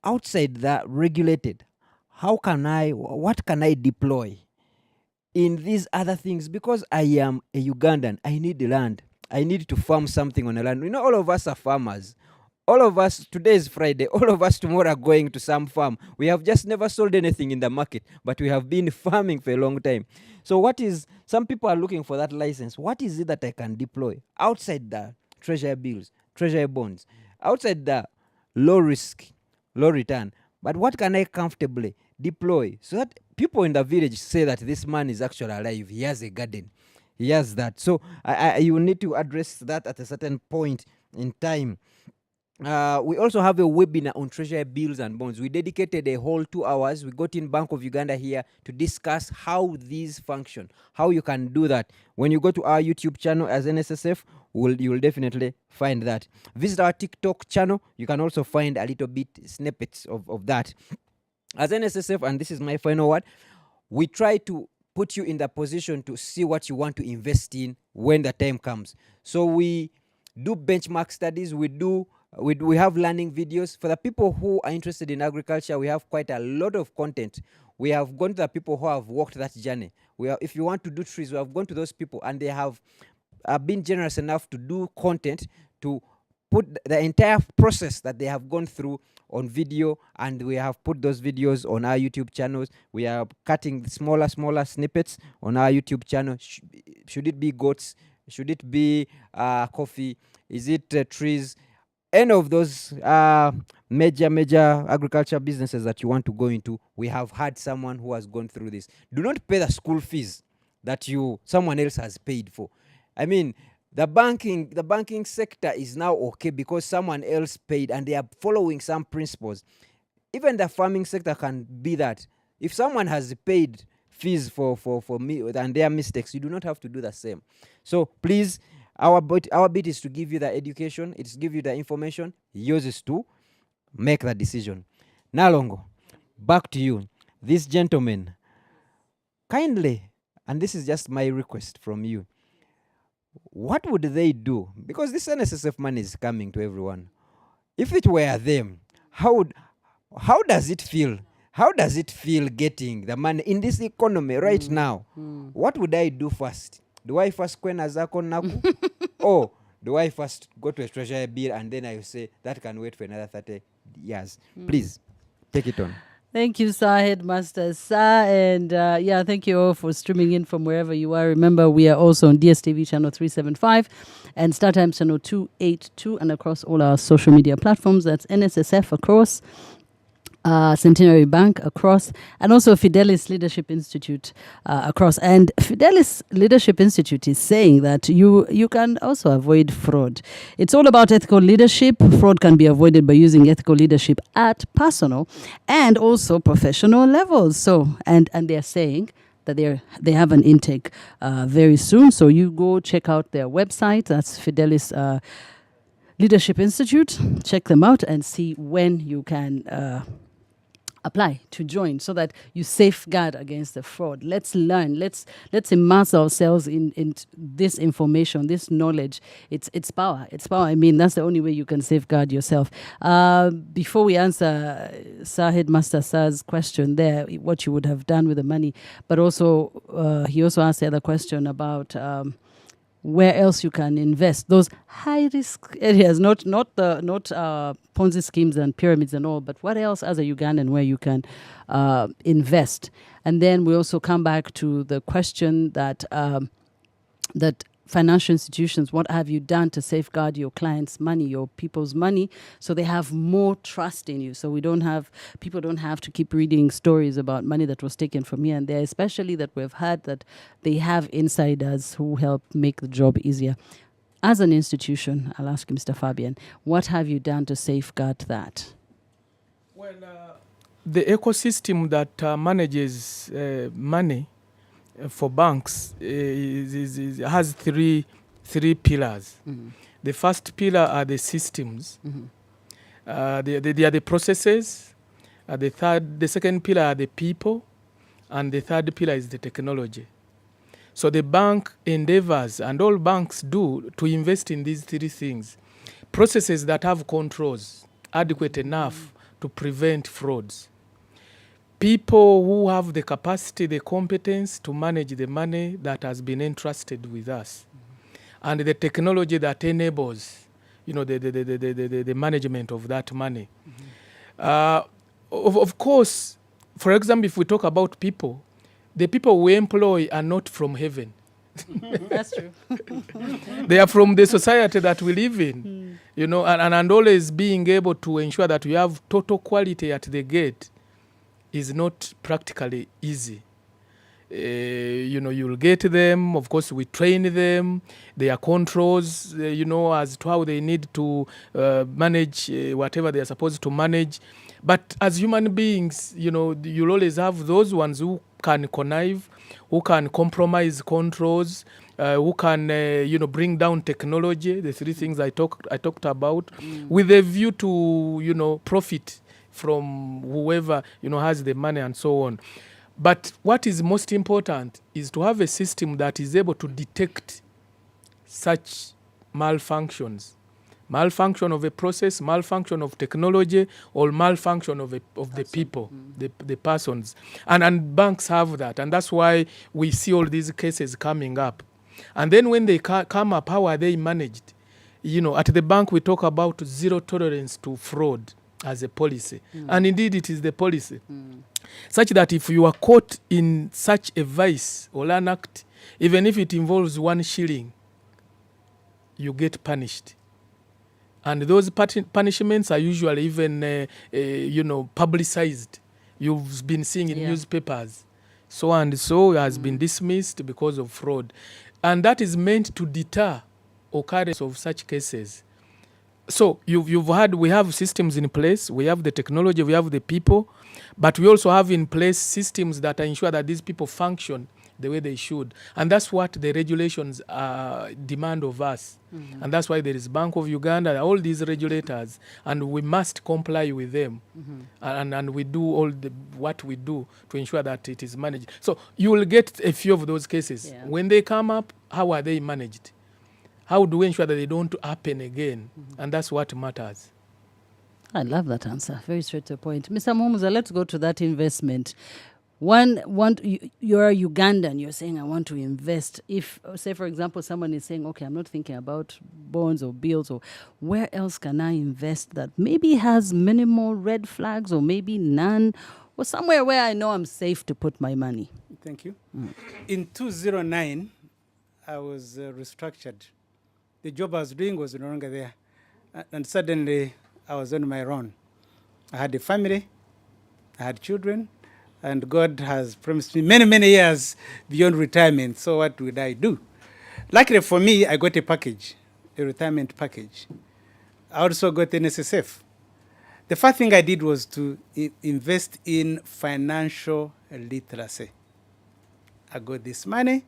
outside the regulated, what can I deploy in these other things? Because I am a Ugandan, I need the land. I need to farm something on the land. You know, all of us are farmers. All of us, today is Friday, all of us tomorrow are going to some farm. We have just never sold anything in the market, but we have been farming for a long time. So some people are looking for that license. What is it that I can deploy outside the treasury bills, treasury bonds, outside the low risk, low return? But what can I comfortably deploy so that people in the village say that this man is actually alive. He has a garden. He has that. So you need to address that at a certain point in time. We also have a webinar on treasury bills and bonds. We dedicated a whole 2 hours. We got in Bank of Uganda here to discuss how these function, how you can do that. When you go to our YouTube channel as Nssf, you will definitely find that. Visit our TikTok channel. You can also find a little bit snippets of that. As Nssf, and this is my final word, we try to put you in the position to see what you want to invest in when the time comes. So we do benchmark studies. We have learning videos. For the people who are interested in agriculture, we have quite a lot of content. We have gone to the people who have walked that journey. If you want to do trees, we have gone to those people, and they have been generous enough to do content to put the entire process that they have gone through on video, and we have put those videos on our YouTube channels. We are cutting smaller snippets on our YouTube channel. Should it be goats? Should it be coffee? Is it trees? Any of those major agriculture businesses that you want to go into, we have had someone who has gone through this. Do not pay the school fees that someone else has paid for. I mean, the banking sector is now okay because someone else paid and they are following some principles. Even the farming sector can be that. If someone has paid fees for me and their mistakes, you do not have to do the same. So please, our bit is to give you the education, it's give you the information. Yours is to make the decision. Nalongo, back to you. This gentleman, kindly, and this is just my request from you, what would they do? Because this Nssf money is coming to everyone. If it were them, how does it feel? How does it feel getting the money in this economy right now? What would I do first? Do I first kwena zako naku? Or do I first go to a treasury bill and then I say that can wait for another 30 years? Please, take it on. Thank you, Sir Headmaster Sir. And thank you all for streaming in from wherever you are. Remember, we are also on DSTV channel 375 and StarTimes channel 282 and across all our social media platforms. That's Nssf across. Centenary Bank across, and also Fidelis Leadership Institute across. And Fidelis Leadership Institute is saying that you can also avoid fraud. It's all about ethical leadership. Fraud can be avoided by using ethical leadership at personal and also professional levels. So, and they're saying that they have an intake very soon. So you go check out their website. That's Fidelis Leadership Institute. Check them out and see when you can apply to join so that you safeguard against the fraud. Let's learn. Let's immerse ourselves in this information, this knowledge. It's power. It's power. I mean, that's the only way you can safeguard yourself. Before we answer Sir Headmaster Sir's question there, what you would have done with the money, but also he also asked the other question about where else you can invest. Those high risk areas, not Ponzi schemes and pyramids and all, but what else as a Ugandan where you can invest. And then we also come back to the question that that financial institutions, what have you done to safeguard your clients' money, your people's money, so they have more trust in you. So people don't have to keep reading stories about money that was taken from here and there, especially that we've heard that they have insiders who help make the job easier. As an institution, I'll ask you, Mr. Fabian, what have you done to safeguard that? Well, the ecosystem that manages money for banks has three pillars. Mm-hmm. The first pillar are the systems. Mm-hmm. They are the processes. The second pillar are the people, and the third pillar is the technology. So the bank endeavors, and all banks do, to invest in these three things: processes that have controls adequate enough to prevent frauds, people who have the capacity, the competence to manage the money that has been entrusted with us, and the technology that enables, the management of that money. Of course, for example, if we talk about people, the people we employ are not from heaven. That's true. They are from the society that we live in, and always being able to ensure that we have total quality at the gate is not practically easy. You'll get them. Of course, we train them. There are controls, as to how they need to manage whatever they are supposed to manage. But as human beings, you'll always have those ones who can connive, who can compromise controls, who can, bring down technology. The three things I talked about, with a view to, profit from whoever, has the money and so on. But what is most important is to have a system that is able to detect such malfunctions. Malfunction of a process, malfunction of technology, or malfunction of the people, the persons. And banks have that. And that's why we see all these cases coming up. And then when they come up, how are they managed? At the bank, we talk about zero tolerance to fraud as a policy. And indeed, it is the policy. Such that if you are caught in such a vice or an act, even if it involves 1 shilling, you get punished. And those punishments are usually even, publicized. You've been seeing in newspapers. So and so has been dismissed because of fraud. And that is meant to deter occurrence of such cases. So we have systems in place, we have the technology, we have the people, but we also have in place systems that ensure that these people function the way they should. And that's what the regulations demand of us. And that's why there is Bank of Uganda, all these regulators, and we must comply with them. And we do all what we do to ensure that it is managed. So you will get a few of those cases. Yeah. When they come up, how are they managed? How do we ensure that they don't happen again? And that's what matters. I love that answer. Very straight to the point. Mr. Mumuza, let's go to that investment. You're a Ugandan, you're saying, I want to invest. If, say, for example, someone is saying, okay, I'm not thinking about bonds or bills, or where else can I invest that maybe has minimal red flags or maybe none, or somewhere where I know I'm safe to put my money? Thank you. In 2009, I was restructured. The job I was doing was no longer there. And suddenly, I was on my own. I had a family, I had children, and God has promised me many, many years beyond retirement. So what would I do? Luckily for me, I got a package, a retirement package. I also got an Nssf. The first thing I did was to invest in financial literacy. I got this money,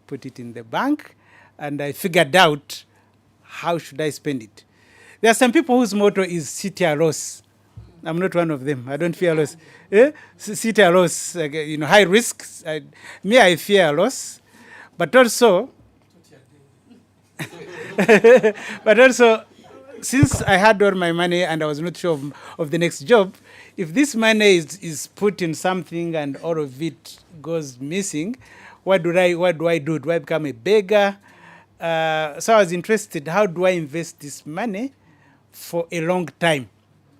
put it in the bank, and I figured out how should I spend it. There are some people whose motto is city or loss. I'm not one of them. I don't fear loss. City or loss, high risks. I fear loss. But also, since I had all my money and I was not sure of the next job, if this money is put in something and all of it goes missing, what do I do? Do I become a beggar? So I was interested, how do I invest this money for a long time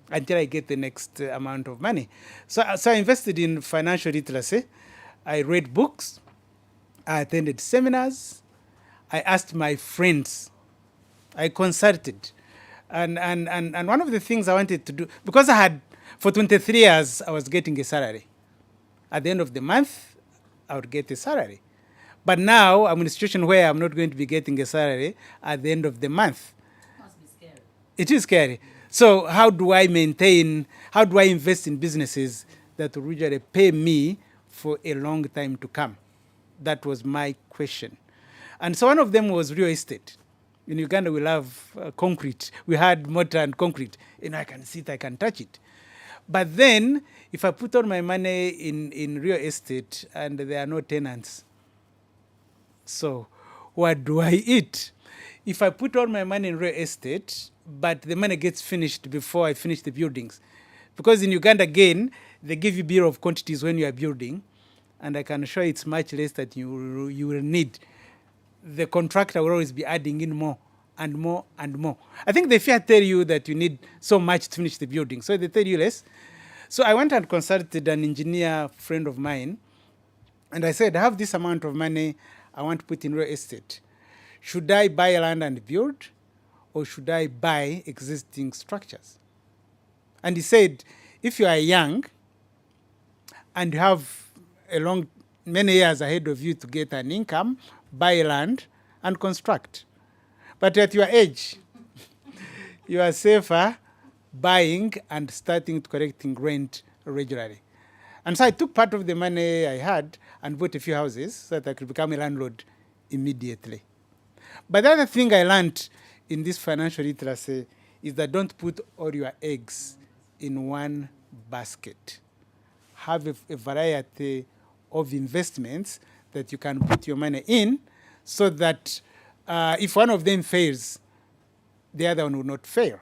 until I get the next amount of money? So I invested in financial literacy. I read books. I attended seminars. I asked my friends. I consulted. And one of the things I wanted to do, because for 23 years, I was getting a salary. At the end of the month, I would get a salary. But now I'm in a situation where I'm not going to be getting a salary at the end of the month. It must be scary. It is scary. So how do I invest in businesses that will usually pay me for a long time to come? That was my question. And so one of them was real estate. In Uganda, we love concrete. We had mortar and concrete. I can see it, I can touch it. But then, if I put all my money in real estate and there are no tenants, so what do I eat? If I put all my money in real estate, but the money gets finished before I finish the buildings. Because in Uganda, again, they give you bill of quantities when you are building, and I can assure you it's much less that you will need. The contractor will always be adding in more and more and more. I think they fear tell you that you need so much to finish the building, so they tell you less. So I went and consulted an engineer friend of mine, and I said, I have this amount of money I want to put in real estate. Should I buy land and build, or should I buy existing structures? And he said, if you are young, and you have many years ahead of you to get an income, buy land, and construct. But at your age, you are safer buying and starting to collecting rent regularly. And so I took part of the money I had and bought a few houses so that I could become a landlord immediately. But the other thing I learned in this financial literacy is that don't put all your eggs in one basket. Have a variety of investments that you can put your money in so that if one of them fails, the other one will not fail.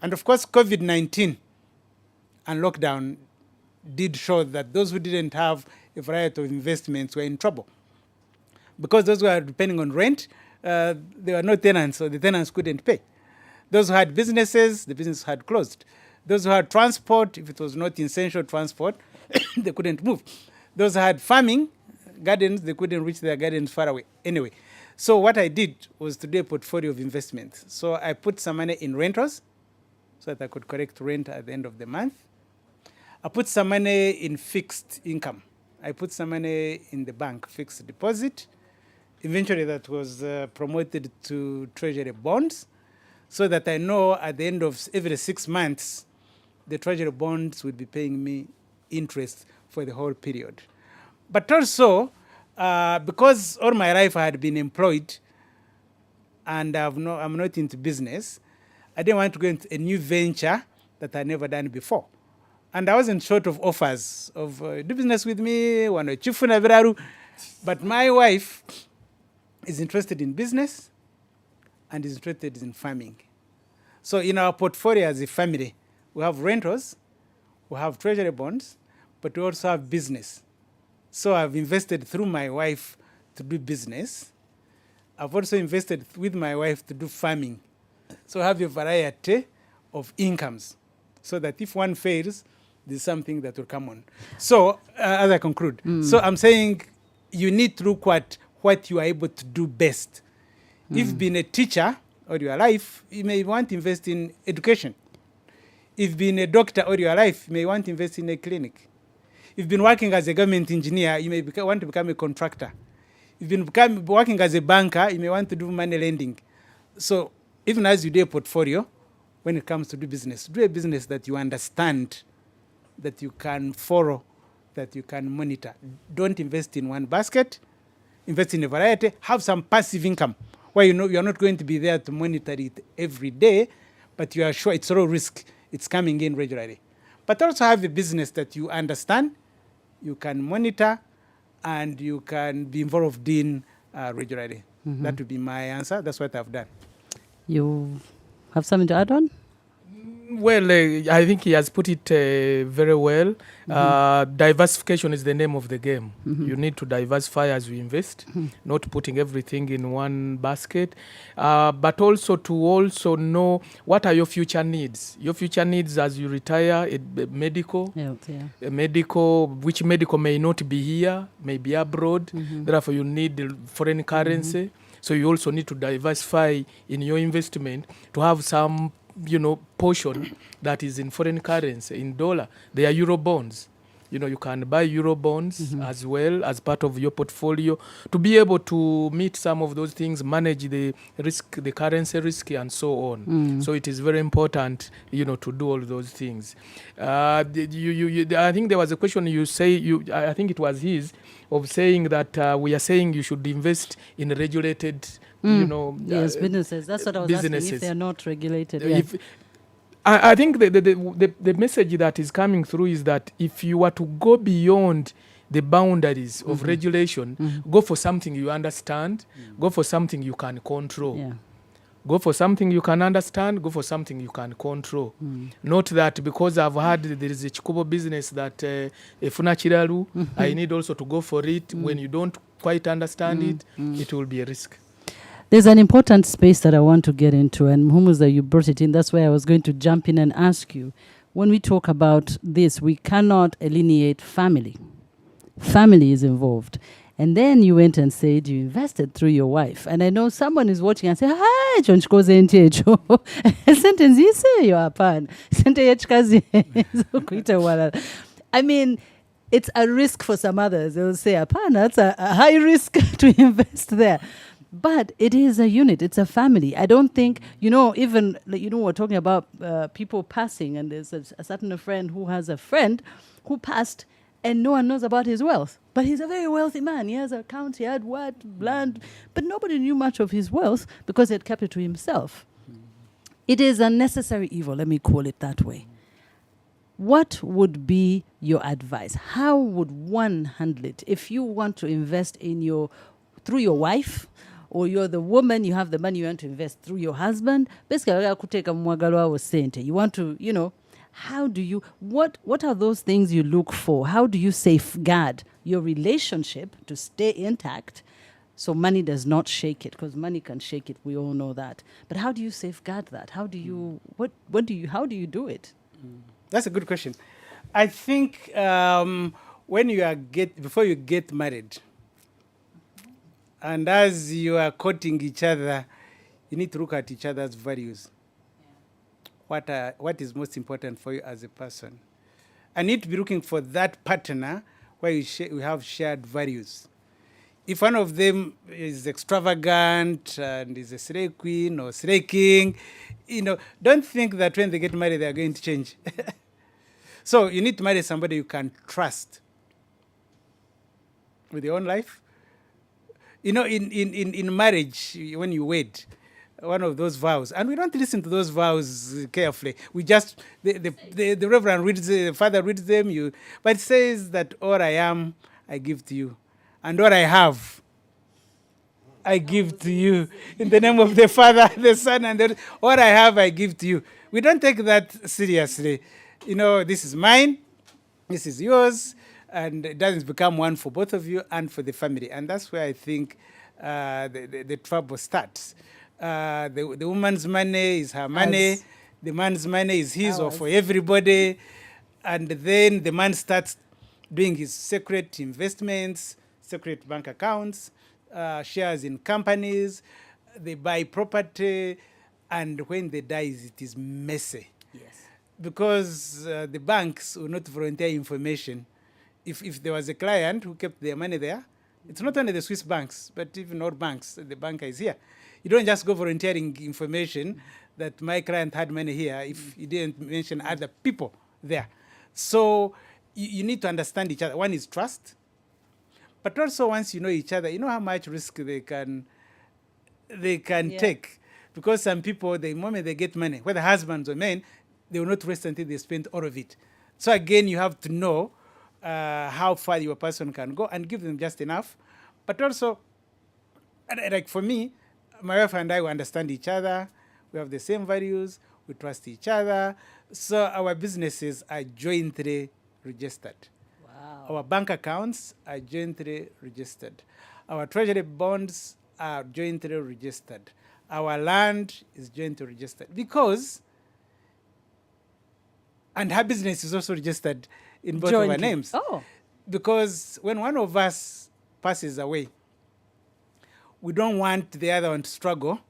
And of course, COVID-19 and lockdown did show that those who didn't have a variety of investments were in trouble. Because those who are depending on rent, there were no tenants, so the tenants couldn't pay. Those who had businesses, the business had closed. Those who had transport, if it was not essential transport, they couldn't move. Those who had farming, gardens, they couldn't reach their gardens far away. Anyway, so what I did was to do a portfolio of investments. So I put some money in rentals so that I could collect rent at the end of the month. I put some money in fixed income. I put some money in the bank, fixed deposit. Eventually that was promoted to treasury bonds so that I know at the end of every 6 months, the treasury bonds would be paying me interest for the whole period. But also, because all my life I had been employed and I'm not into business, I didn't want to go into a new venture that I'd never done before. And I wasn't short of offers of do business with me, but my wife is interested in business and is interested in farming. So in our portfolio as a family, we have rentals, we have treasury bonds, but we also have business. So I've invested through my wife to do business. I've also invested with my wife to do farming. So I have a variety of incomes so that if one fails, there's something that will come on. So as I conclude, so I'm saying you need to look at what you are able to do best. If you've been a teacher all your life, you may want to invest in education. If you've been a doctor all your life, you may want to invest in a clinic. If you've been working as a government engineer, you may want to become a contractor. If you've been working as a banker, you may want to do money lending. So even as you do a portfolio, when it comes to do a business that you understand, that you can follow, that you can monitor. Don't invest in one basket. Invest in a variety. Have some passive income where you know you're not going to be there to monitor it every day, but you are sure it's low risk. It's coming in regularly. But also have a business that you understand, you can monitor, and you can be involved in regularly. That would be my answer. That's what I've done. You have something to add on? Well, I think he has put it very well. Diversification is the name of the game. You need to diversify as you invest, not putting everything in one basket, but also to know what are your future needs. Your future needs as you retire, medical, which medical may not be here, may be abroad. Therefore, you need foreign currency. So you also need to diversify in your investment to have some portion that is in foreign currency, in dollar. They are euro bonds. You can buy euro bonds as well as part of your portfolio to be able to meet some of those things, manage the risk, the currency risk, and so on. So it is very important, to do all those things. I think there was a question I think it was his, of saying that we are saying you should invest in regulated, yes, businesses. That's what I was asking, if they're not regulated. I think the message that is coming through is that if you were to go beyond the boundaries of regulation, go for something you understand, go for something you can control. Go for something you can understand, go for something you can control. Not that because I've heard there is a Chikubo business that Funachiraru, I need also to go for it. When you don't quite understand it, it will be a risk. There's an important space that I want to get into, and Mhumuza, you brought it in. That's why I was going to jump in and ask you. When we talk about this, we cannot alienate family. Family is involved. And then you went and said you invested through your wife. And I know someone is watching and say, hi, John Chikoze Ntecho. Sentence you say you are pan. I mean, it's a risk for some others. They'll say, apana, that's a high risk to invest there. But it is a unit. It's a family. I don't think, even, we're talking about people passing, and there's a certain friend who has a friend who passed and no one knows about his wealth. But he's a very wealthy man. He has accounts, he had land, but nobody knew much of his wealth because he had kept it to himself. It is a necessary evil, let me call it that way. What would be your advice? How would one handle it? If you want to invest through your wife, or you're the woman, you have the money, you want to invest through your husband, basically, you want to, how do you, what are those things you look for? How do you safeguard your relationship to stay intact so money does not shake it? Because money can shake it, we all know that. But how do you safeguard that? How do you, how do you do it? That's a good question. I think when before you get married, and as you are courting each other, you need to look at each other's values. What is most important for you as a person? I need to be looking for that partner where we have shared values. If one of them is extravagant and is a slay queen or slay king, don't think that when they get married they are going to change. So you need to marry somebody you can trust with your own life. In marriage, when you wed, one of those vows, and we don't listen to those vows carefully. We just, the reverend reads, the father reads them, but it says that all I am, I give to you. And all I have, I give to you. In the name of the Father, the Son, and all I have, I give to you. We don't take that seriously. This is mine, this is yours, and it doesn't become one for both of you and for the family. And that's where I think the trouble starts. The woman's money is her money. The man's money is his or for everybody. And then the man starts doing his secret investments, secret bank accounts, shares in companies. They buy property. And when they die, it is messy. Yes. Because the banks will not volunteer information. If there was a client who kept their money there, it's not only the Swiss banks, but even all banks, the banker is here. You don't just go volunteering information that my client had money here if you didn't mention other people there. So you need to understand each other. One is trust, but also once you know each other, you know how much risk they can take. Because some people, the moment they get money, whether husbands or men, they will not rest until they spend all of it. So again, you have to know how far your person can go and give them just enough. But also, like for me, my wife and I, we understand each other. We have the same values. We trust each other. So our businesses are jointly registered. Wow. Our bank accounts are jointly registered. Our treasury bonds are jointly registered. Our land is jointly registered. And her business is also registered in both of our names. Oh. Because when one of us passes away, we don't want the other one to struggle.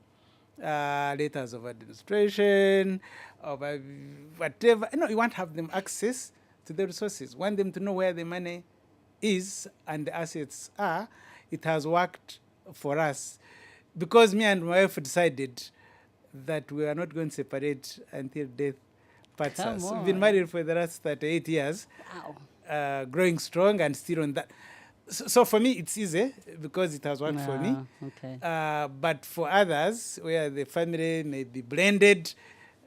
Letters of administration, or whatever. You want to have them access to the resources. Want them to know where the money is and the assets are. It has worked for us. Because me and my wife decided that we are not going to separate until death parts us. We've been married for the last 38 years. Wow. Growing strong and still on that. So for me, it's easy because it has worked for me. Okay. But for others, where the family may be blended,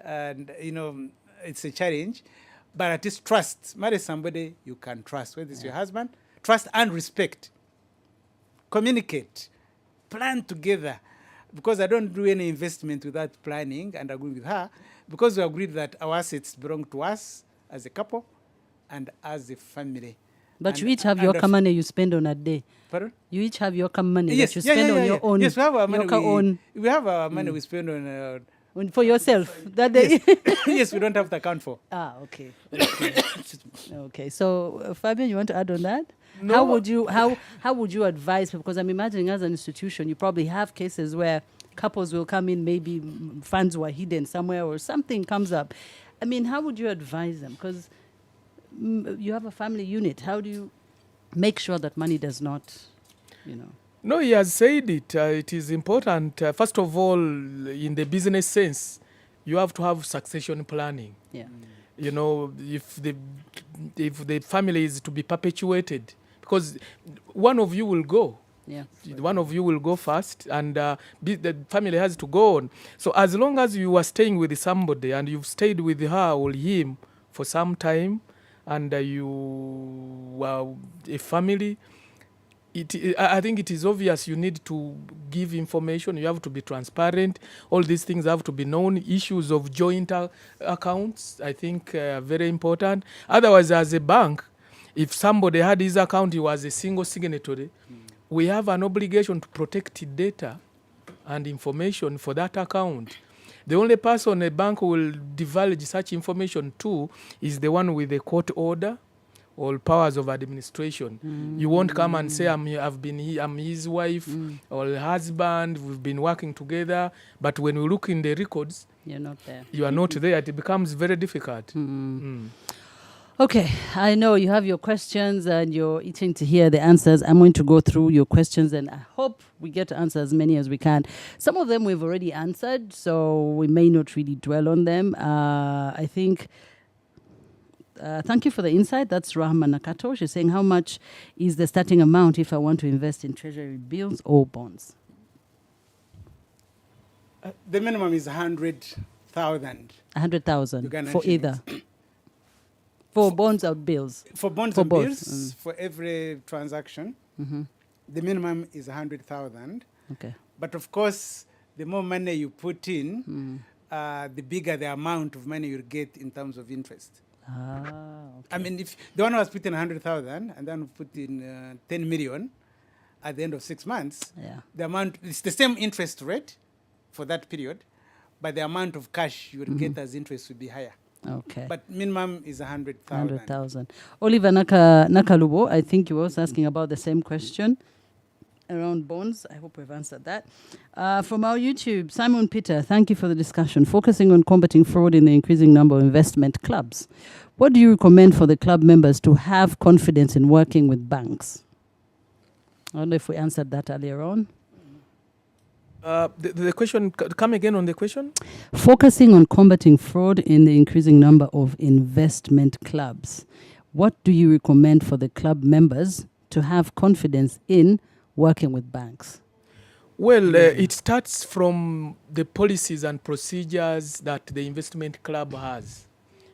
and it's a challenge. But at least trust. Marry somebody you can trust. Whether it's your husband, trust and respect. Communicate. Plan together. Because I don't do any investment without planning and agreeing with her. Because we agreed that our assets belong to us as a couple and as a family. But you each have your money you spend on a day. Pardon? You each have your money Yes, that you spend on your own. Yes, we have our money. We We have our money we spend on. for yourself that day. Yes. Yes, we don't have to account for. Okay. Okay. So Fabian, you want to add on that? No. How would you advise? Because I'm imagining as an institution, you probably have cases where couples will come in, maybe funds were hidden somewhere or something comes up. I mean, how would you advise them? Because you have a family unit. How do you make sure that money does not, No, he has said it. It is important. First of all, in the business sense, you have to have succession planning. Yeah. You know, if the family is to be perpetuated, because one of you will go. Yeah. One of you will go first, and the family has to go on. So as long as you are staying with somebody and you've stayed with her or him for some time, and you are a family, I think it is obvious you need to give information. You have to be transparent. All these things have to be known. Issues of joint accounts, I think, are very important. Otherwise, as a bank, if somebody had his account, he was a single signatory, we have an obligation to protect data and information for that account. The only person a bank will divulge such information to is the one with a court order or powers of administration. You won't come and say, I'm his wife or husband, we've been working together. But when we look in the records, You're not there. you are not there. It becomes very difficult. Okay, I know you have your questions and you're itching to hear the answers. I'm going to go through your questions and I hope we get to answer as many as we can. Some of them we've already answered, so we may not really dwell on them. I think, thank you for the insight. That's Rahma Nakato. She's saying, how much is the starting amount if I want to invest in treasury bills or bonds? The minimum is 100,000. 100,000 Ugandan for shillings. either. For bonds or bills? For bonds For and both, bills, for every transaction, the minimum is 100,000. Okay. But of course, the more money you put in, the bigger the amount of money you'll get in terms of interest. Okay. I mean, if the one who has put in 100,000 and then put in 10 million at the end of 6 months, Yeah. the amount, it's the same interest rate for that period, but the amount of cash you will get as interest will be higher. Okay. But minimum is 100,000. 100,000. Oliver Nakalubo, I think you were also asking about the same question around bonds. I hope we've answered that. From our YouTube, Simon Peter, thank you for the discussion. Focusing on combating fraud in the increasing number of investment clubs. What do you recommend for the club members to have confidence in working with banks? I don't know if we answered that earlier on. The question, come again on the question? Focusing on combating fraud in the increasing number of investment clubs. What do you recommend for the club members to have confidence in working with banks? Well, it starts from the policies and procedures that the investment club has.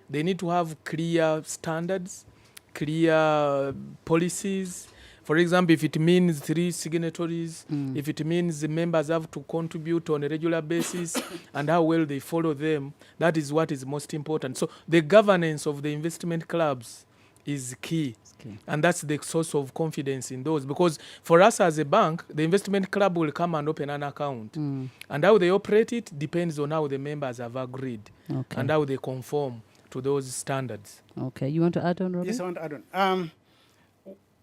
They need to have clear standards, clear policies. For example, if it means 3 signatories, if it means the members have to contribute on a regular basis and how well they follow them, that is what is most important. So the governance of the investment clubs is key. Okay. And that's the source of confidence in those. Because for us as a bank, the investment club will come and open an account. And how they operate it depends on how the members have agreed Okay. and how they conform to those standards. Okay. You want to add on, Robin? Yes, I want to add on.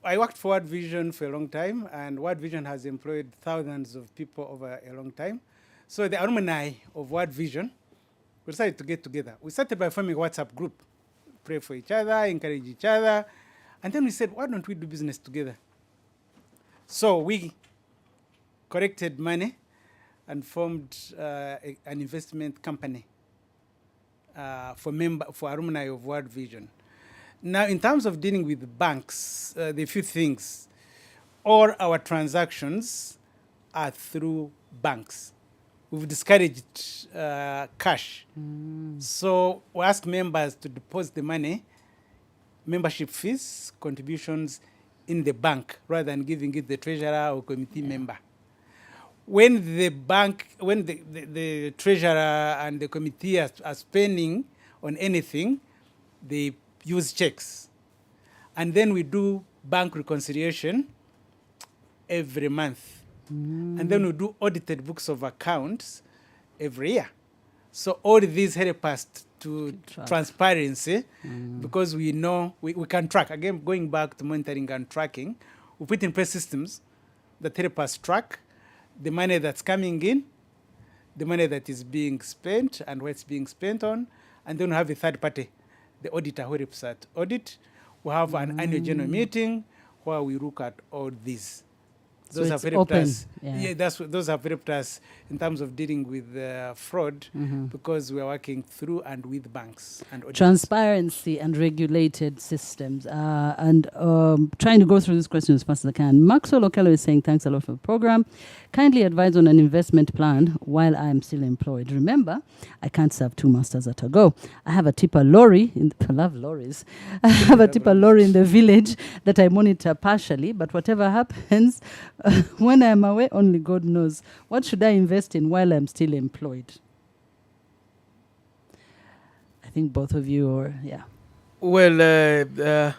I worked for World Vision for a long time, and World Vision has employed thousands of people over a long time. So the alumni of World Vision, we decided to get together. We started by forming a WhatsApp group, pray for each other, encourage each other, and then we said, why don't we do business together? So we collected money and formed an investment company for alumni of World Vision. Now, in terms of dealing with banks, there are a few things. All our transactions are through banks. We've discouraged cash. So we ask members to deposit the money, membership fees, contributions in the bank, rather than giving it the treasurer or committee member. When the treasurer and the committee are spending on anything, they use checks. And then we do bank reconciliation every month. And then we do audited books of accounts every year. So all these help us to transparency because we know we can track. Again, going back to monitoring and tracking, we put in place systems that help us track the money that's coming in, the money that is being spent and what it's being spent on, and then we have a third party the auditor who helps at audit. We have an annual general meeting where we look at all these. So Those it's have helped open, us. yeah. Those have helped us in terms of dealing with fraud because we are working through and with banks and auditors. Transparency and regulated systems. And trying to go through these questions as fast as I can. Maxwell Okello is saying, thanks a lot for the program. Kindly advise on an investment plan while I am still employed. Remember, I can't serve 2 masters at a go. I have a tipper lorry. I love lorries. I have a tipper lorry in the village that I monitor partially, but whatever happens, when I'm away, only God knows. What should I invest in while I'm still employed? I think both of you, or yeah. Well,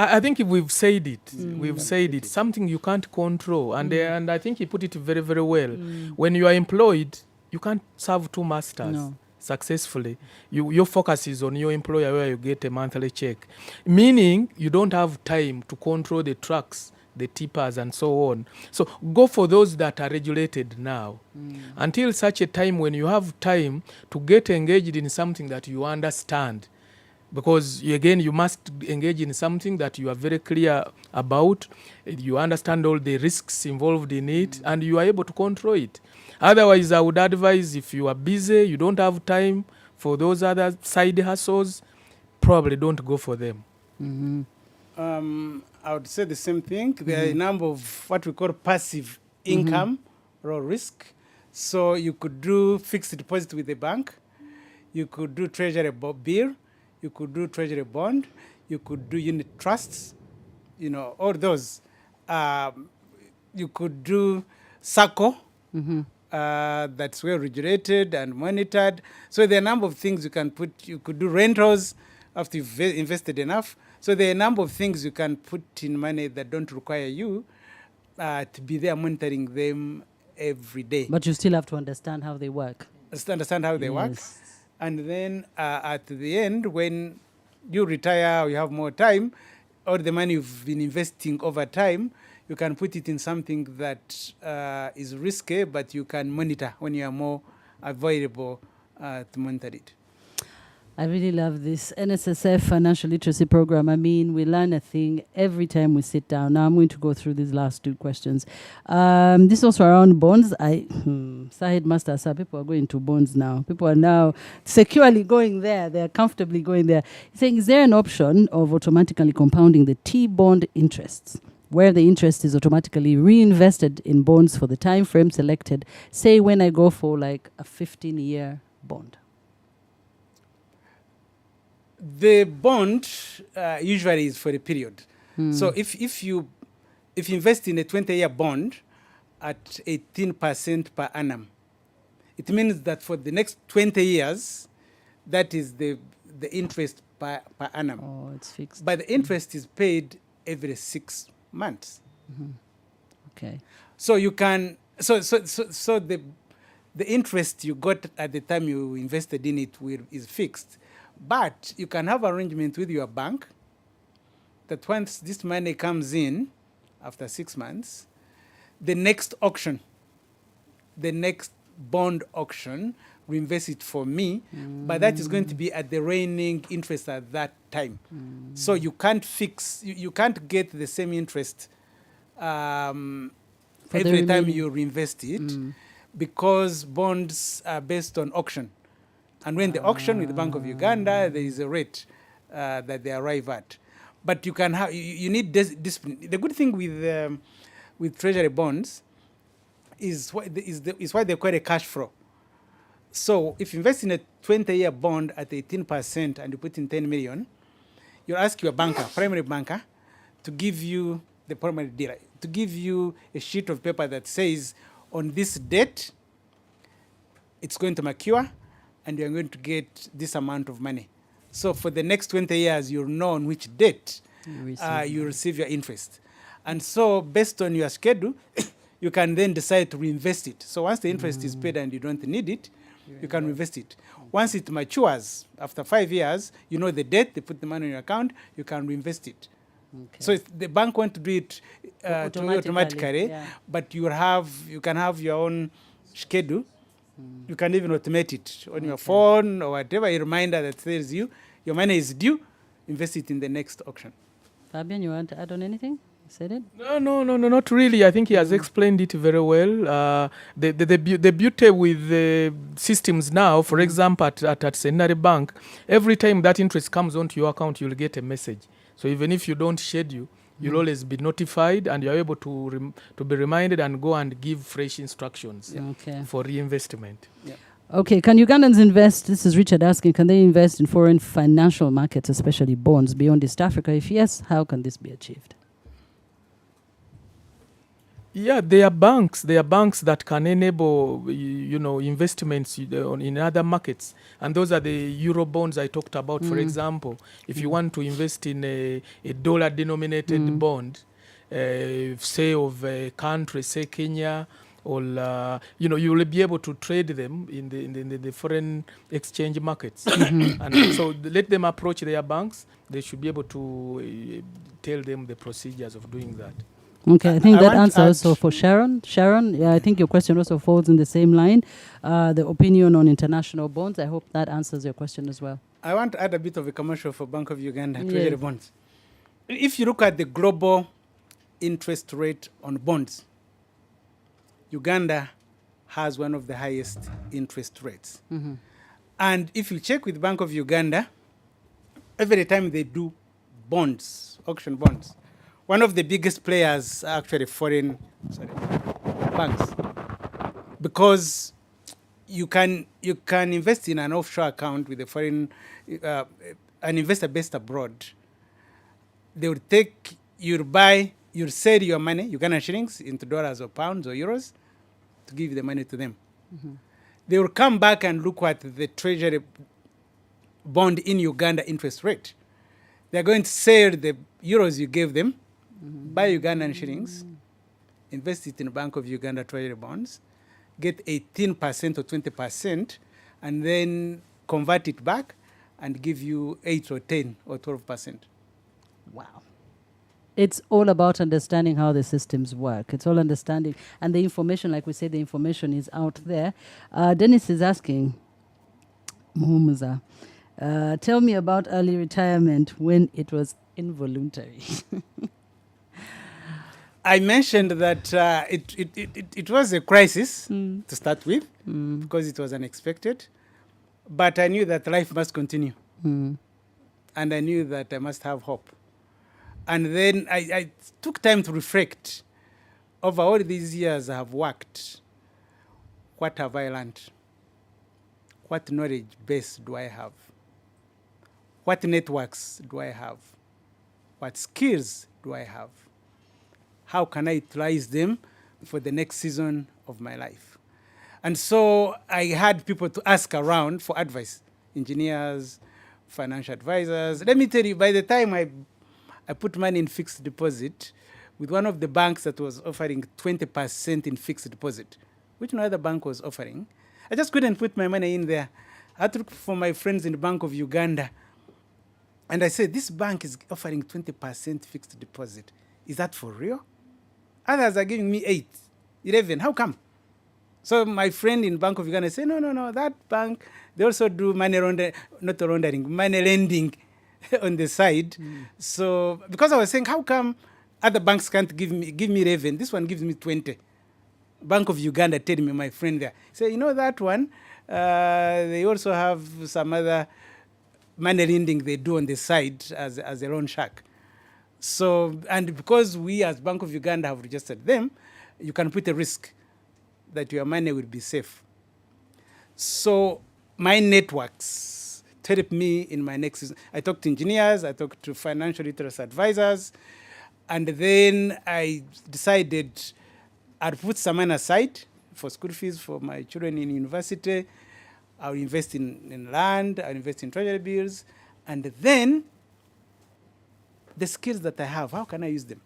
I think we've said it. We've said it. Something you can't control, and I think he put it very, very well. When you are employed, you can't serve 2 masters. No. Successfully. Your focus is on your employer where you get a monthly check, meaning you don't have time to control the trucks, the tippers and so on. So go for those that are regulated now until such a time when you have time to get engaged in something that you understand, because again you must engage in something that you are very clear about, you understand all the risks involved in it, and you are able to control it. Otherwise, I would advise, if you are busy, you don't have time for those other side hustles, probably don't go for them. I would say the same thing. There are a number of what we call passive income or risk. So you could do fixed deposit with the bank. You could do treasury bill. You could do treasury bond. You could do unit trusts. You know, all those. You could do SACCO. That's well regulated and monitored. So there are a number of things you can put. You could do rentals after you've invested enough. So there are a number of things you can put in money that don't require you to be there monitoring them every day. But you still have to understand how they work. Understand how they work. And then at the end, when you retire or you have more time, all the money you've been investing over time, you can put it in something that is risky, but you can monitor when you are more available to monitor it. I really love this Nssf financial literacy program. I mean, we learn a thing every time we sit down. Now I'm going to go through these last 2 questions. This is also around bonds. Sahid Master, sir, people are going to bonds now. People are now securely going there. They're comfortably going there. He's saying, is there an option of automatically compounding the T-bond interests, where the interest is automatically reinvested in bonds for the time frame selected, say when I go for like a 15-year bond? The bond usually is for a period. So if you invest in a 20-year bond at 18% per annum, it means that for the next 20 years, that is the interest per annum. Oh, it's fixed. But the interest is paid every 6 months. Okay. So you can so the interest you got at the time you invested in it is fixed. But you can have arrangement with your bank that once this money comes in after 6 months, the next auction, the next bond auction, reinvest it for me, but that is going to be at the reigning interest at that time. So you can't you can't get the same interest every time you reinvest it because bonds are based on auction. And when the auction with the Bank of Uganda, there is a rate that they arrive at. But you can have, you need discipline. The good thing with treasury bonds is why they call it a cash flow. So if you invest in a 20-year bond at 18% and you put in 10 million, you ask your banker, primary banker, to give you the primary dealer, to give you a sheet of paper that says, on this date, it's going to mature, and you're going to get this amount of money. So for the next 20 years, you'll know on which date you receive your interest. And so based on your schedule, you can then decide to reinvest it. So once the interest is paid and you don't need it, you can reinvest it. Once it matures, after 5 years, you know the date, they put the money in your account, you can reinvest it. Okay. So the bank wants to do it automatically, but you can have your own schedule. You can even automate it on your phone or whatever, a reminder that tells you your money is due, invest it in the next auction. Fabian, you want to add on anything? You said it? No, not really. I think he has explained it very well. The beauty with the systems now, for example, at Centenary Bank, every time that interest comes onto your account, you'll get a message. So even if you don't schedule, you'll always be notified, and you're able to be reminded and go and give fresh instructions Okay. for reinvestment. Yeah. Okay, can Ugandans invest? This is Richard asking, can they invest in foreign financial markets, especially bonds, beyond East Africa? If yes, how can this be achieved? Yeah, there are banks that can enable investments in other markets, and those are the euro bonds I talked about. For example, if you want to invest in a dollar denominated bond, say of a country, say Kenya, or you will be able to trade them in the foreign exchange markets. And so let them approach their banks. They should be able to tell them the procedures of doing that. Okay, I think I that want to answer add- also for Sharon. Sharon, yeah, I think your question also falls in the same line. The opinion on international bonds. I hope that answers your question as well. I want to add a bit of a commercial for Bank of Uganda Yeah. treasury bonds. If you look at the global interest rate on bonds, Uganda has one of the highest interest rates. And if you check with Bank of Uganda, every time they do bonds, auction bonds, one of the biggest players are actually foreign banks, because you can invest in an offshore account with a foreign an investor based abroad. They will take, you'll sell your money, Ugandan shillings, into dollars or pounds or euros, to give the money to them. They will come back and look at the treasury bond in Uganda interest rate. They're going to sell the euros you gave them, buy Ugandan shillings, invest it in Bank of Uganda treasury bonds, get 18% or 20%, and then convert it back and give you 8 or 10 or 12%. Wow. It's all about understanding how the systems work. It's all understanding. And the information, like we said, the information is out there. Dennis is asking, Muhumuza, tell me about early retirement when it was involuntary. I mentioned that it was a crisis to start with, because it was unexpected. But I knew that life must continue. And I knew that I must have hope. And then I took time to reflect. Over all these years I have worked, what have I learned? What knowledge base do I have? What networks do I have? What skills do I have? How can I utilize them for the next season of my life? And so I had people to ask around for advice, engineers, financial advisors. Let me tell you, by the time I put money in fixed deposit with one of the banks that was offering 20% in fixed deposit, which no other bank was offering, I just couldn't put my money in there. I had to look for my friends in the Bank of Uganda. And I said, this bank is offering 20% fixed deposit. Is that for real? Others are giving me 8, 11. How come? So my friend in Bank of Uganda said, no, that bank, they also do money money lending on the side. So because I was saying, how come other banks can't give me 11? This one gives me 20. Bank of Uganda tell me, my friend there. Say, that one, they also have some other money lending they do on the side as a loan shark. So, and because we as Bank of Uganda have registered them, you can put a risk that your money will be safe. So my networks helped me in my next season. I talked to engineers, I talked to financial literacy advisors, and then I decided I'd put some money aside for school fees for my children in university. I'll invest in land, I'll invest in treasury bills, and then the skills that I have, how can I use them?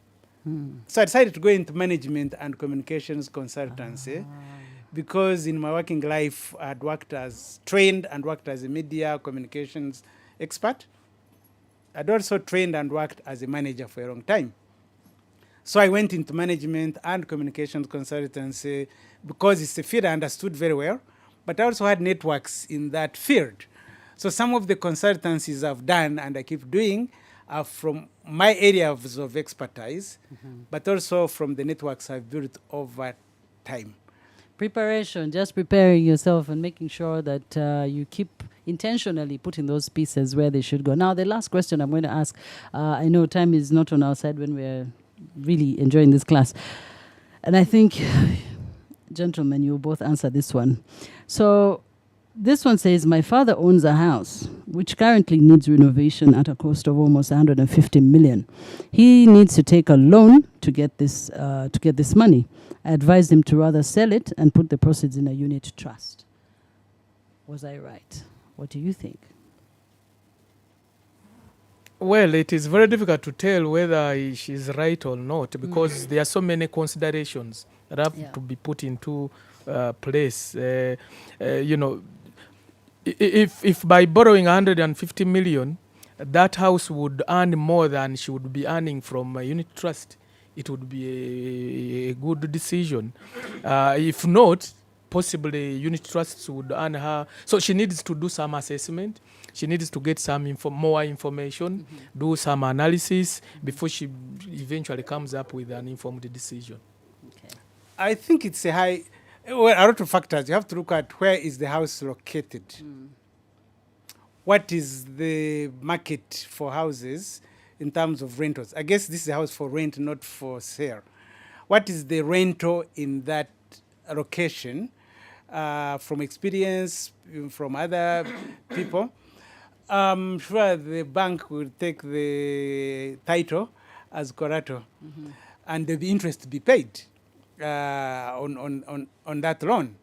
So I decided to go into management and communications consultancy, because in my working life, I had trained and worked as a media communications expert. I'd also trained and worked as a manager for a long time. So I went into management and communications consultancy because it's a field I understood very well, but I also had networks in that field. So some of the consultancies I've done and I keep doing are from my areas of expertise, but also from the networks I've built over time. Preparation, just preparing yourself and making sure that you keep intentionally putting those pieces where they should go. Now, the last question I'm going to ask, I know time is not on our side when we're really enjoying this class. And I think, gentlemen, you'll both answer this one. So this one says, my father owns a house which currently needs renovation at a cost of almost 150 million. He needs to take a loan to get this money. I advised him to rather sell it and put the proceeds in a unit trust. Was I right? What do you think? Well, it is very difficult to tell whether she's right or not because there are so many considerations that have to be put into place. You know, if by borrowing 150 million, that house would earn more than she would be earning from a unit trust, it would be a good decision. If not, possibly unit trusts would earn her. So she needs to do some assessment. She needs to get some more information, do some analysis before she eventually comes up with an informed decision. Okay. I think it's a lot of factors. You have to look at where is the house located. What is the market for houses in terms of rentals? I guess this is a house for rent, not for sale. What is the rental in that location? From experience, from other people, I'm sure the bank will take the title as collateral, and there'll be interest to be paid on that loan.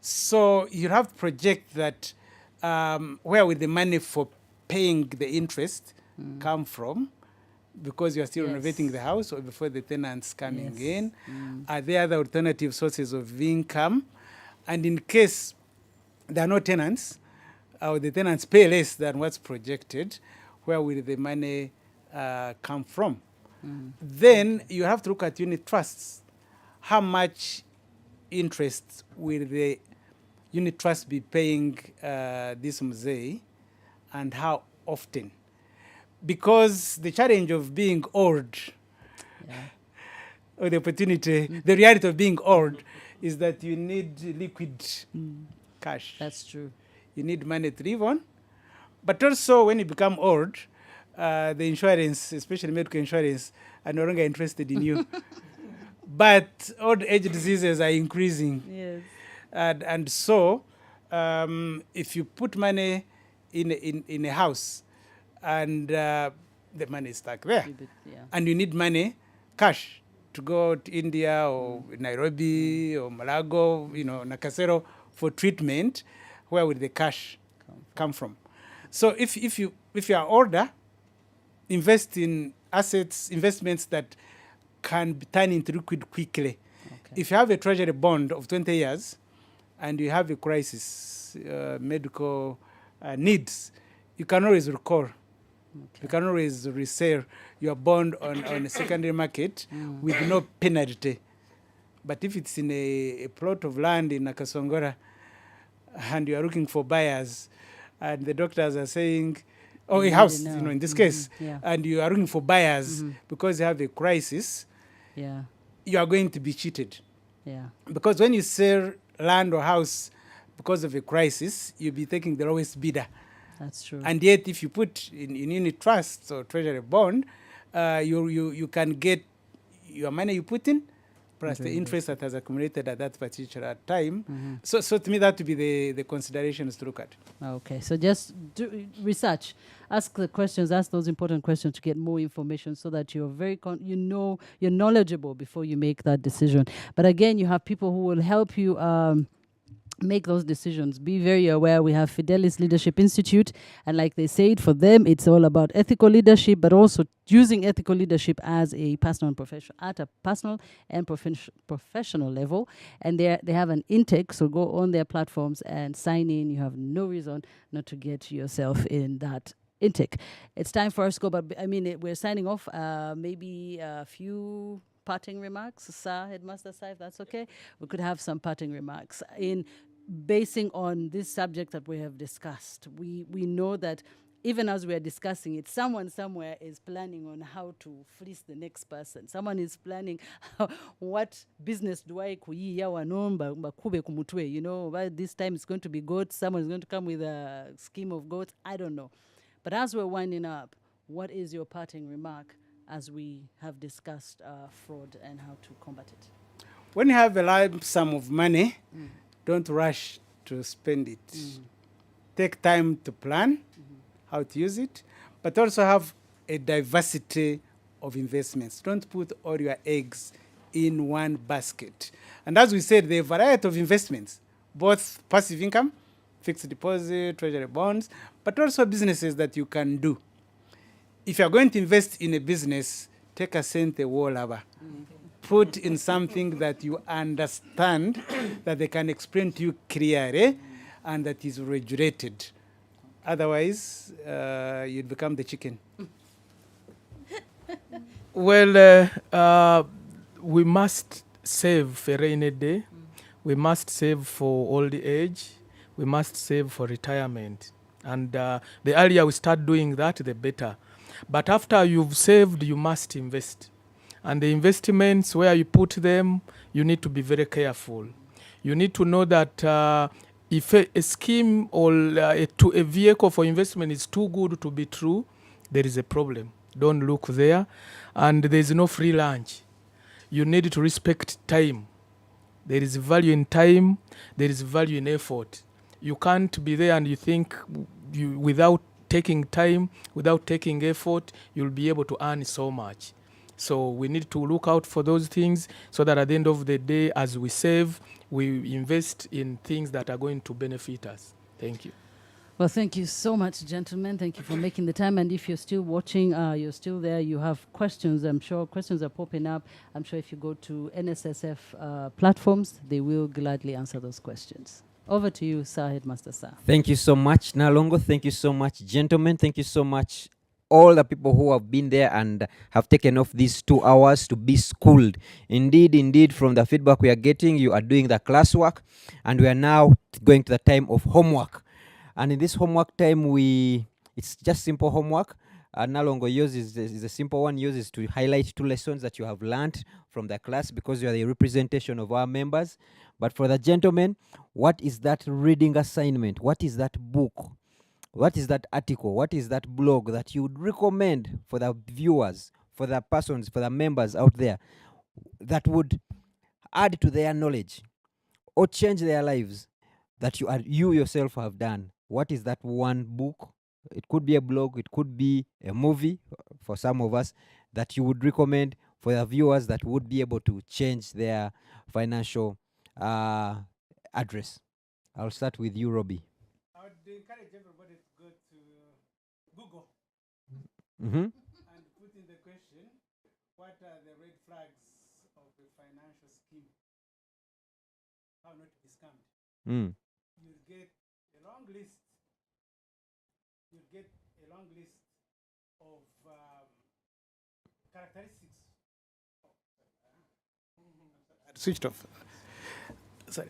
So you have to project that where will the money for paying the interest come from, because you are still renovating the house or before the tenants coming in. Are there other alternative sources of income? And in case there are no tenants, or the tenants pay less than what's projected, where will the money come from? Then you have to look at unit trusts. How much interest will the unit trust be paying this mzee, and how often? Because the challenge of being old, or the opportunity, the reality of being old is that you need liquid cash. That's true. You need money to live on. But also when you become old, the insurance, especially medical insurance, are no longer interested in you. But old age diseases are increasing. Yes. And so if you put money in a house and the money is stuck there, and you need money, cash, to go to India or Nairobi or Malago, Nakasero for treatment, where would the cash come from? So if you are older, invest in investments that can be turned into liquid quickly. Okay. If you have a treasury bond of 20 years and you have a crisis, medical needs, you can always recall. You can always resell your bond on a secondary market with no penalty. But if it's in a plot of land in Nakasongora and you are looking for buyers and the doctors are saying, a house, in this case, and you are looking for buyers because you have a crisis, you are going to be cheated. Because when you sell land or house because of a crisis, you'll be taking the lowest bidder. That's true. And yet, if you put in unit trusts or treasury bond, you can get your money you put in, plus the interest that has accumulated at that particular time. So to me, that would be the considerations to look at. Okay, so just do research. Ask the questions, ask those important questions to get more information so that you're you're knowledgeable before you make that decision. But again, you have people who will help you make those decisions. Be very aware. We have Fidelis Leadership Institute, and like they said, for them it's all about ethical leadership, but also using ethical leadership as a personal and professional, at a personal and professional level. And they have an intake, so go on their platforms and sign in. You have no reason not to get yourself in that intake. It's time for us to go, but we're signing off. Maybe a few parting remarks, Sir Headmaster Sir, if that's okay. We could have some parting remarks. In basing on this subject that we have discussed, we know that even as we are discussing it, someone somewhere is planning on how to fleece the next person. Someone is planning what business do I kuyiya wanomba bakube kumutwe, you know, by this time it's going to be goats, someone is going to come with a scheme of goats, I don't know. But as we're winding up, what is your parting remark as we have discussed fraud and how to combat it? When you have a large sum of money, don't rush to spend it. Take time to plan how to use it, but also have a diversity of investments. Don't put all your eggs in one basket. And as we said, there are a variety of investments, both passive income, fixed deposit, treasury bonds, but also businesses that you can do. If you're going to invest in a business, take a cent a wall over. Put in something that you understand, that they can explain to you clearly, and that is regulated. Otherwise, you'd become the chicken. Well, we must save for a rainy day. We must save for old age. We must save for retirement. And the earlier we start doing that, the better. But after you've saved, you must invest. And the investments, where you put them, you need to be very careful. You need to know that if a scheme or a vehicle for investment is too good to be true, there is a problem. Don't look there. And there is no free lunch. You need to respect time. There is value in time. There is value in effort. You can't be there and you think without taking time, without taking effort, you'll be able to earn so much. So we need to look out for those things so that at the end of the day, as we save, we invest in things that are going to benefit us. Thank you. Well, thank you so much, gentlemen. Thank you for making the time. And if you're still watching, you're still there, you have questions. I'm sure questions are popping up. I'm sure if you go to Nssf platforms, they will gladly answer those questions. Over to you, Sir Headmaster Sir. Thank you so much, Nalongo. Thank you so much, gentlemen. Thank you so much, all the people who have been there and have taken off these 2 hours to be schooled. Indeed, from the feedback we are getting, you are doing the classwork, and we are now going to the time of homework. And in this homework time, it's just simple homework. Nalongo, yours is a simple one. Yours is to highlight 2 lessons that you have learned from the class, because you are the representation of our members. But for the gentlemen, what is that reading assignment? What is that book? What is that article? What is that blog that you would recommend for the viewers, for the persons, for the members out there, that would add to their knowledge or change their lives, that you yourself have done? What is that one book? It could be a blog, it could be a movie for some of us, that you would recommend for the viewers that would be able to change their financial address. I'll start with you, Robbie. I would encourage everybody to go to Google Mm-hmm. and put in the question, what are the red flags of a financial scheme? How not to be scammed? You'll get a long list. You'll get a long list of characteristics. I switched off. Sorry.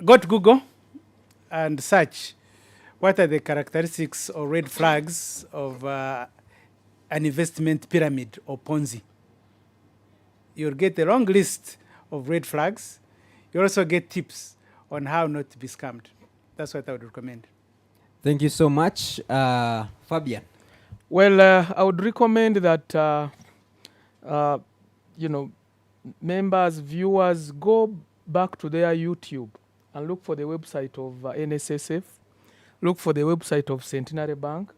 Go to Google and search what are the characteristics or red flags of an investment pyramid or Ponzi. You'll get a long list of red flags. You also get tips on how not to be scammed. That's what I would recommend. Thank you so much. Fabian. Well, I would recommend that, members, viewers, go back to their YouTube and look for the website of Nssf, look for the website of Centenary Bank,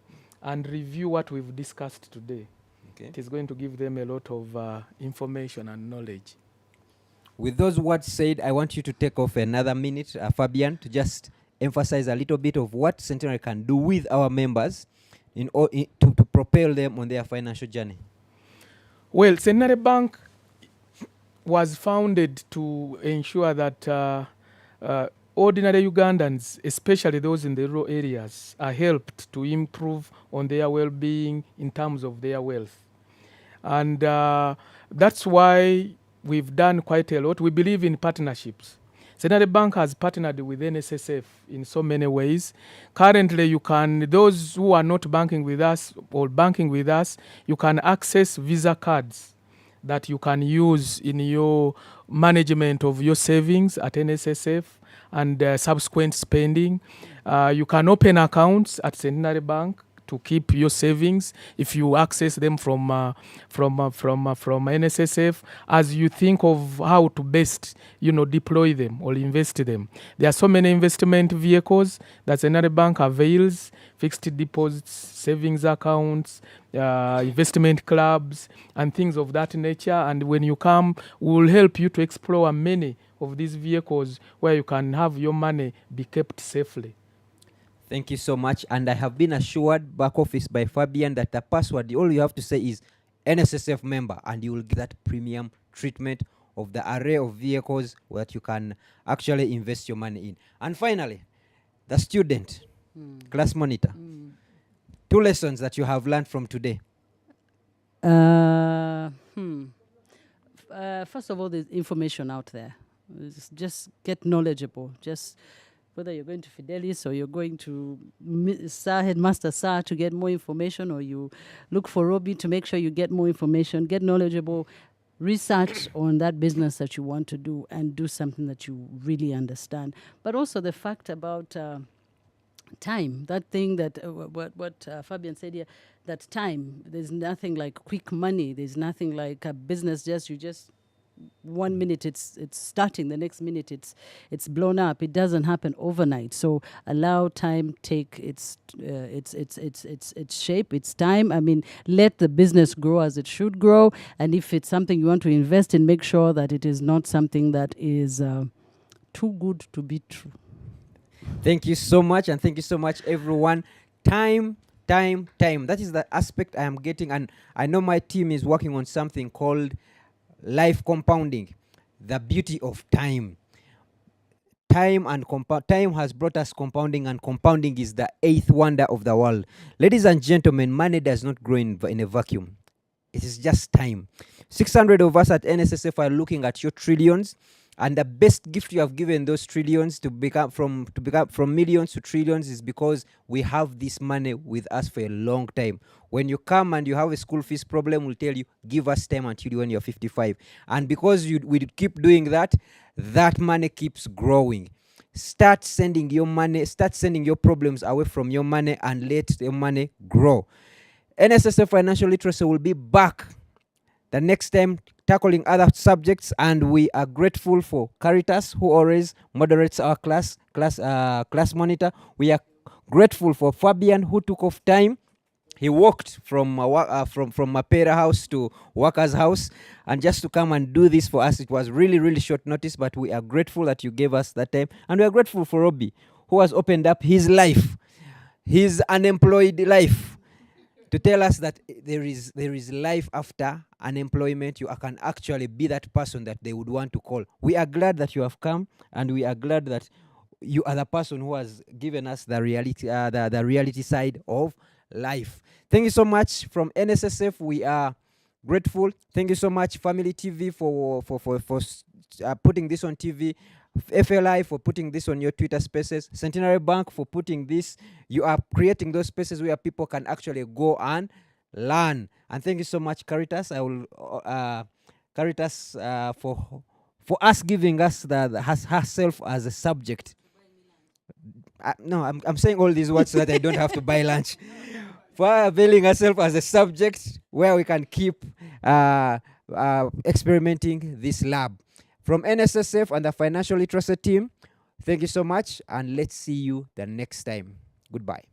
and review what we've discussed today. Okay. It is going to give them a lot of information and knowledge. With those words said, I want you to take off another minute, Fabian, to just emphasize a little bit of what Centenary can do with our members to propel them on their financial journey. Well, Centenary Bank was founded to ensure that ordinary Ugandans, especially those in the rural areas, are helped to improve on their well-being in terms of their wealth. And that's why we've done quite a lot. We believe in partnerships. Centenary Bank has partnered with NSSF in so many ways. Currently, those who are not banking with us or banking with us, you can access Visa cards that you can use in your management of your savings at NSSF and subsequent spending. You can open accounts at Centenary Bank to keep your savings if you access them from NSSF, as you think of how to best deploy them or invest them. There are so many investment vehicles that Centenary Bank avails: fixed deposits, savings accounts, investment clubs, and things of that nature. And when you come, we will help you to explore many of these vehicles where you can have your money be kept safely. Thank you so much. And I have been assured back office by Fabian that the password, all you have to say is NSSF member, and you will get that premium treatment of the array of vehicles that you can actually invest your money in. And finally, the student, class monitor. 2 lessons that you have learned from today. First of all, there's information out there. Just get knowledgeable. Just whether you're going to Fidelis or you're going to Headmaster Sir to get more information, or you look for Robbie to make sure you get more information, get knowledgeable, research on that business that you want to do, and do something that you really understand. But also the fact about time, that thing that what Fabian said here, that time, there's nothing like quick money, there's nothing like a business just 1 minute it's starting, the next minute it's blown up. It doesn't happen overnight. So allow time take its shape, its time. I mean, let the business grow as it should grow. And if it's something you want to invest in, make sure that it is not something that is too good to be true. Thank you so much, and thank you so much, everyone. Time. That is the aspect I am getting, and I know my team is working on something called life compounding, the beauty of time. Time has brought us compounding, and compounding is the 8th wonder of the world. Ladies and gentlemen, money does not grow in a vacuum. It is just time. 600 of us at NSSF are looking at your trillions, and the best gift you have given those trillions to become from millions to trillions is because we have this money with us for a long time. When you come and you have a school fees problem, we'll tell you, give us time until when you're 55. And because we keep doing that, that money keeps growing. Start sending your money, start sending your problems away from your money, and let your money grow. NSSF Financial Literacy will be back the next time tackling other subjects, and we are grateful for Caritas, who always moderates our class monitor. We are grateful for Fabian, who took off time. He walked from Mapera house to Workers house, and just to come and do this for us. It was really, really short notice, but we are grateful that you gave us that time. And we are grateful for Robbie, who has opened up his life, his unemployed life, to tell us that there is life after unemployment. You can actually be that person that they would want to call. We are glad that you have come, and we are glad that you are the person who has given us the reality side of life. Thank you so much from NSSF. We are grateful. Thank you so much, Family TV, for putting this on TV. FLI for putting this on your Twitter spaces. Centenary Bank for putting this. You are creating those spaces where people can actually go and learn. And thank you so much, Caritas. I will Caritas for us giving us herself as a subject. No, I'm saying all these words so that I don't have to buy lunch. For availing herself as a subject where we can keep experimenting this lab. From NSSF and the Financial Literacy team, thank you so much, and let's see you the next time. Goodbye.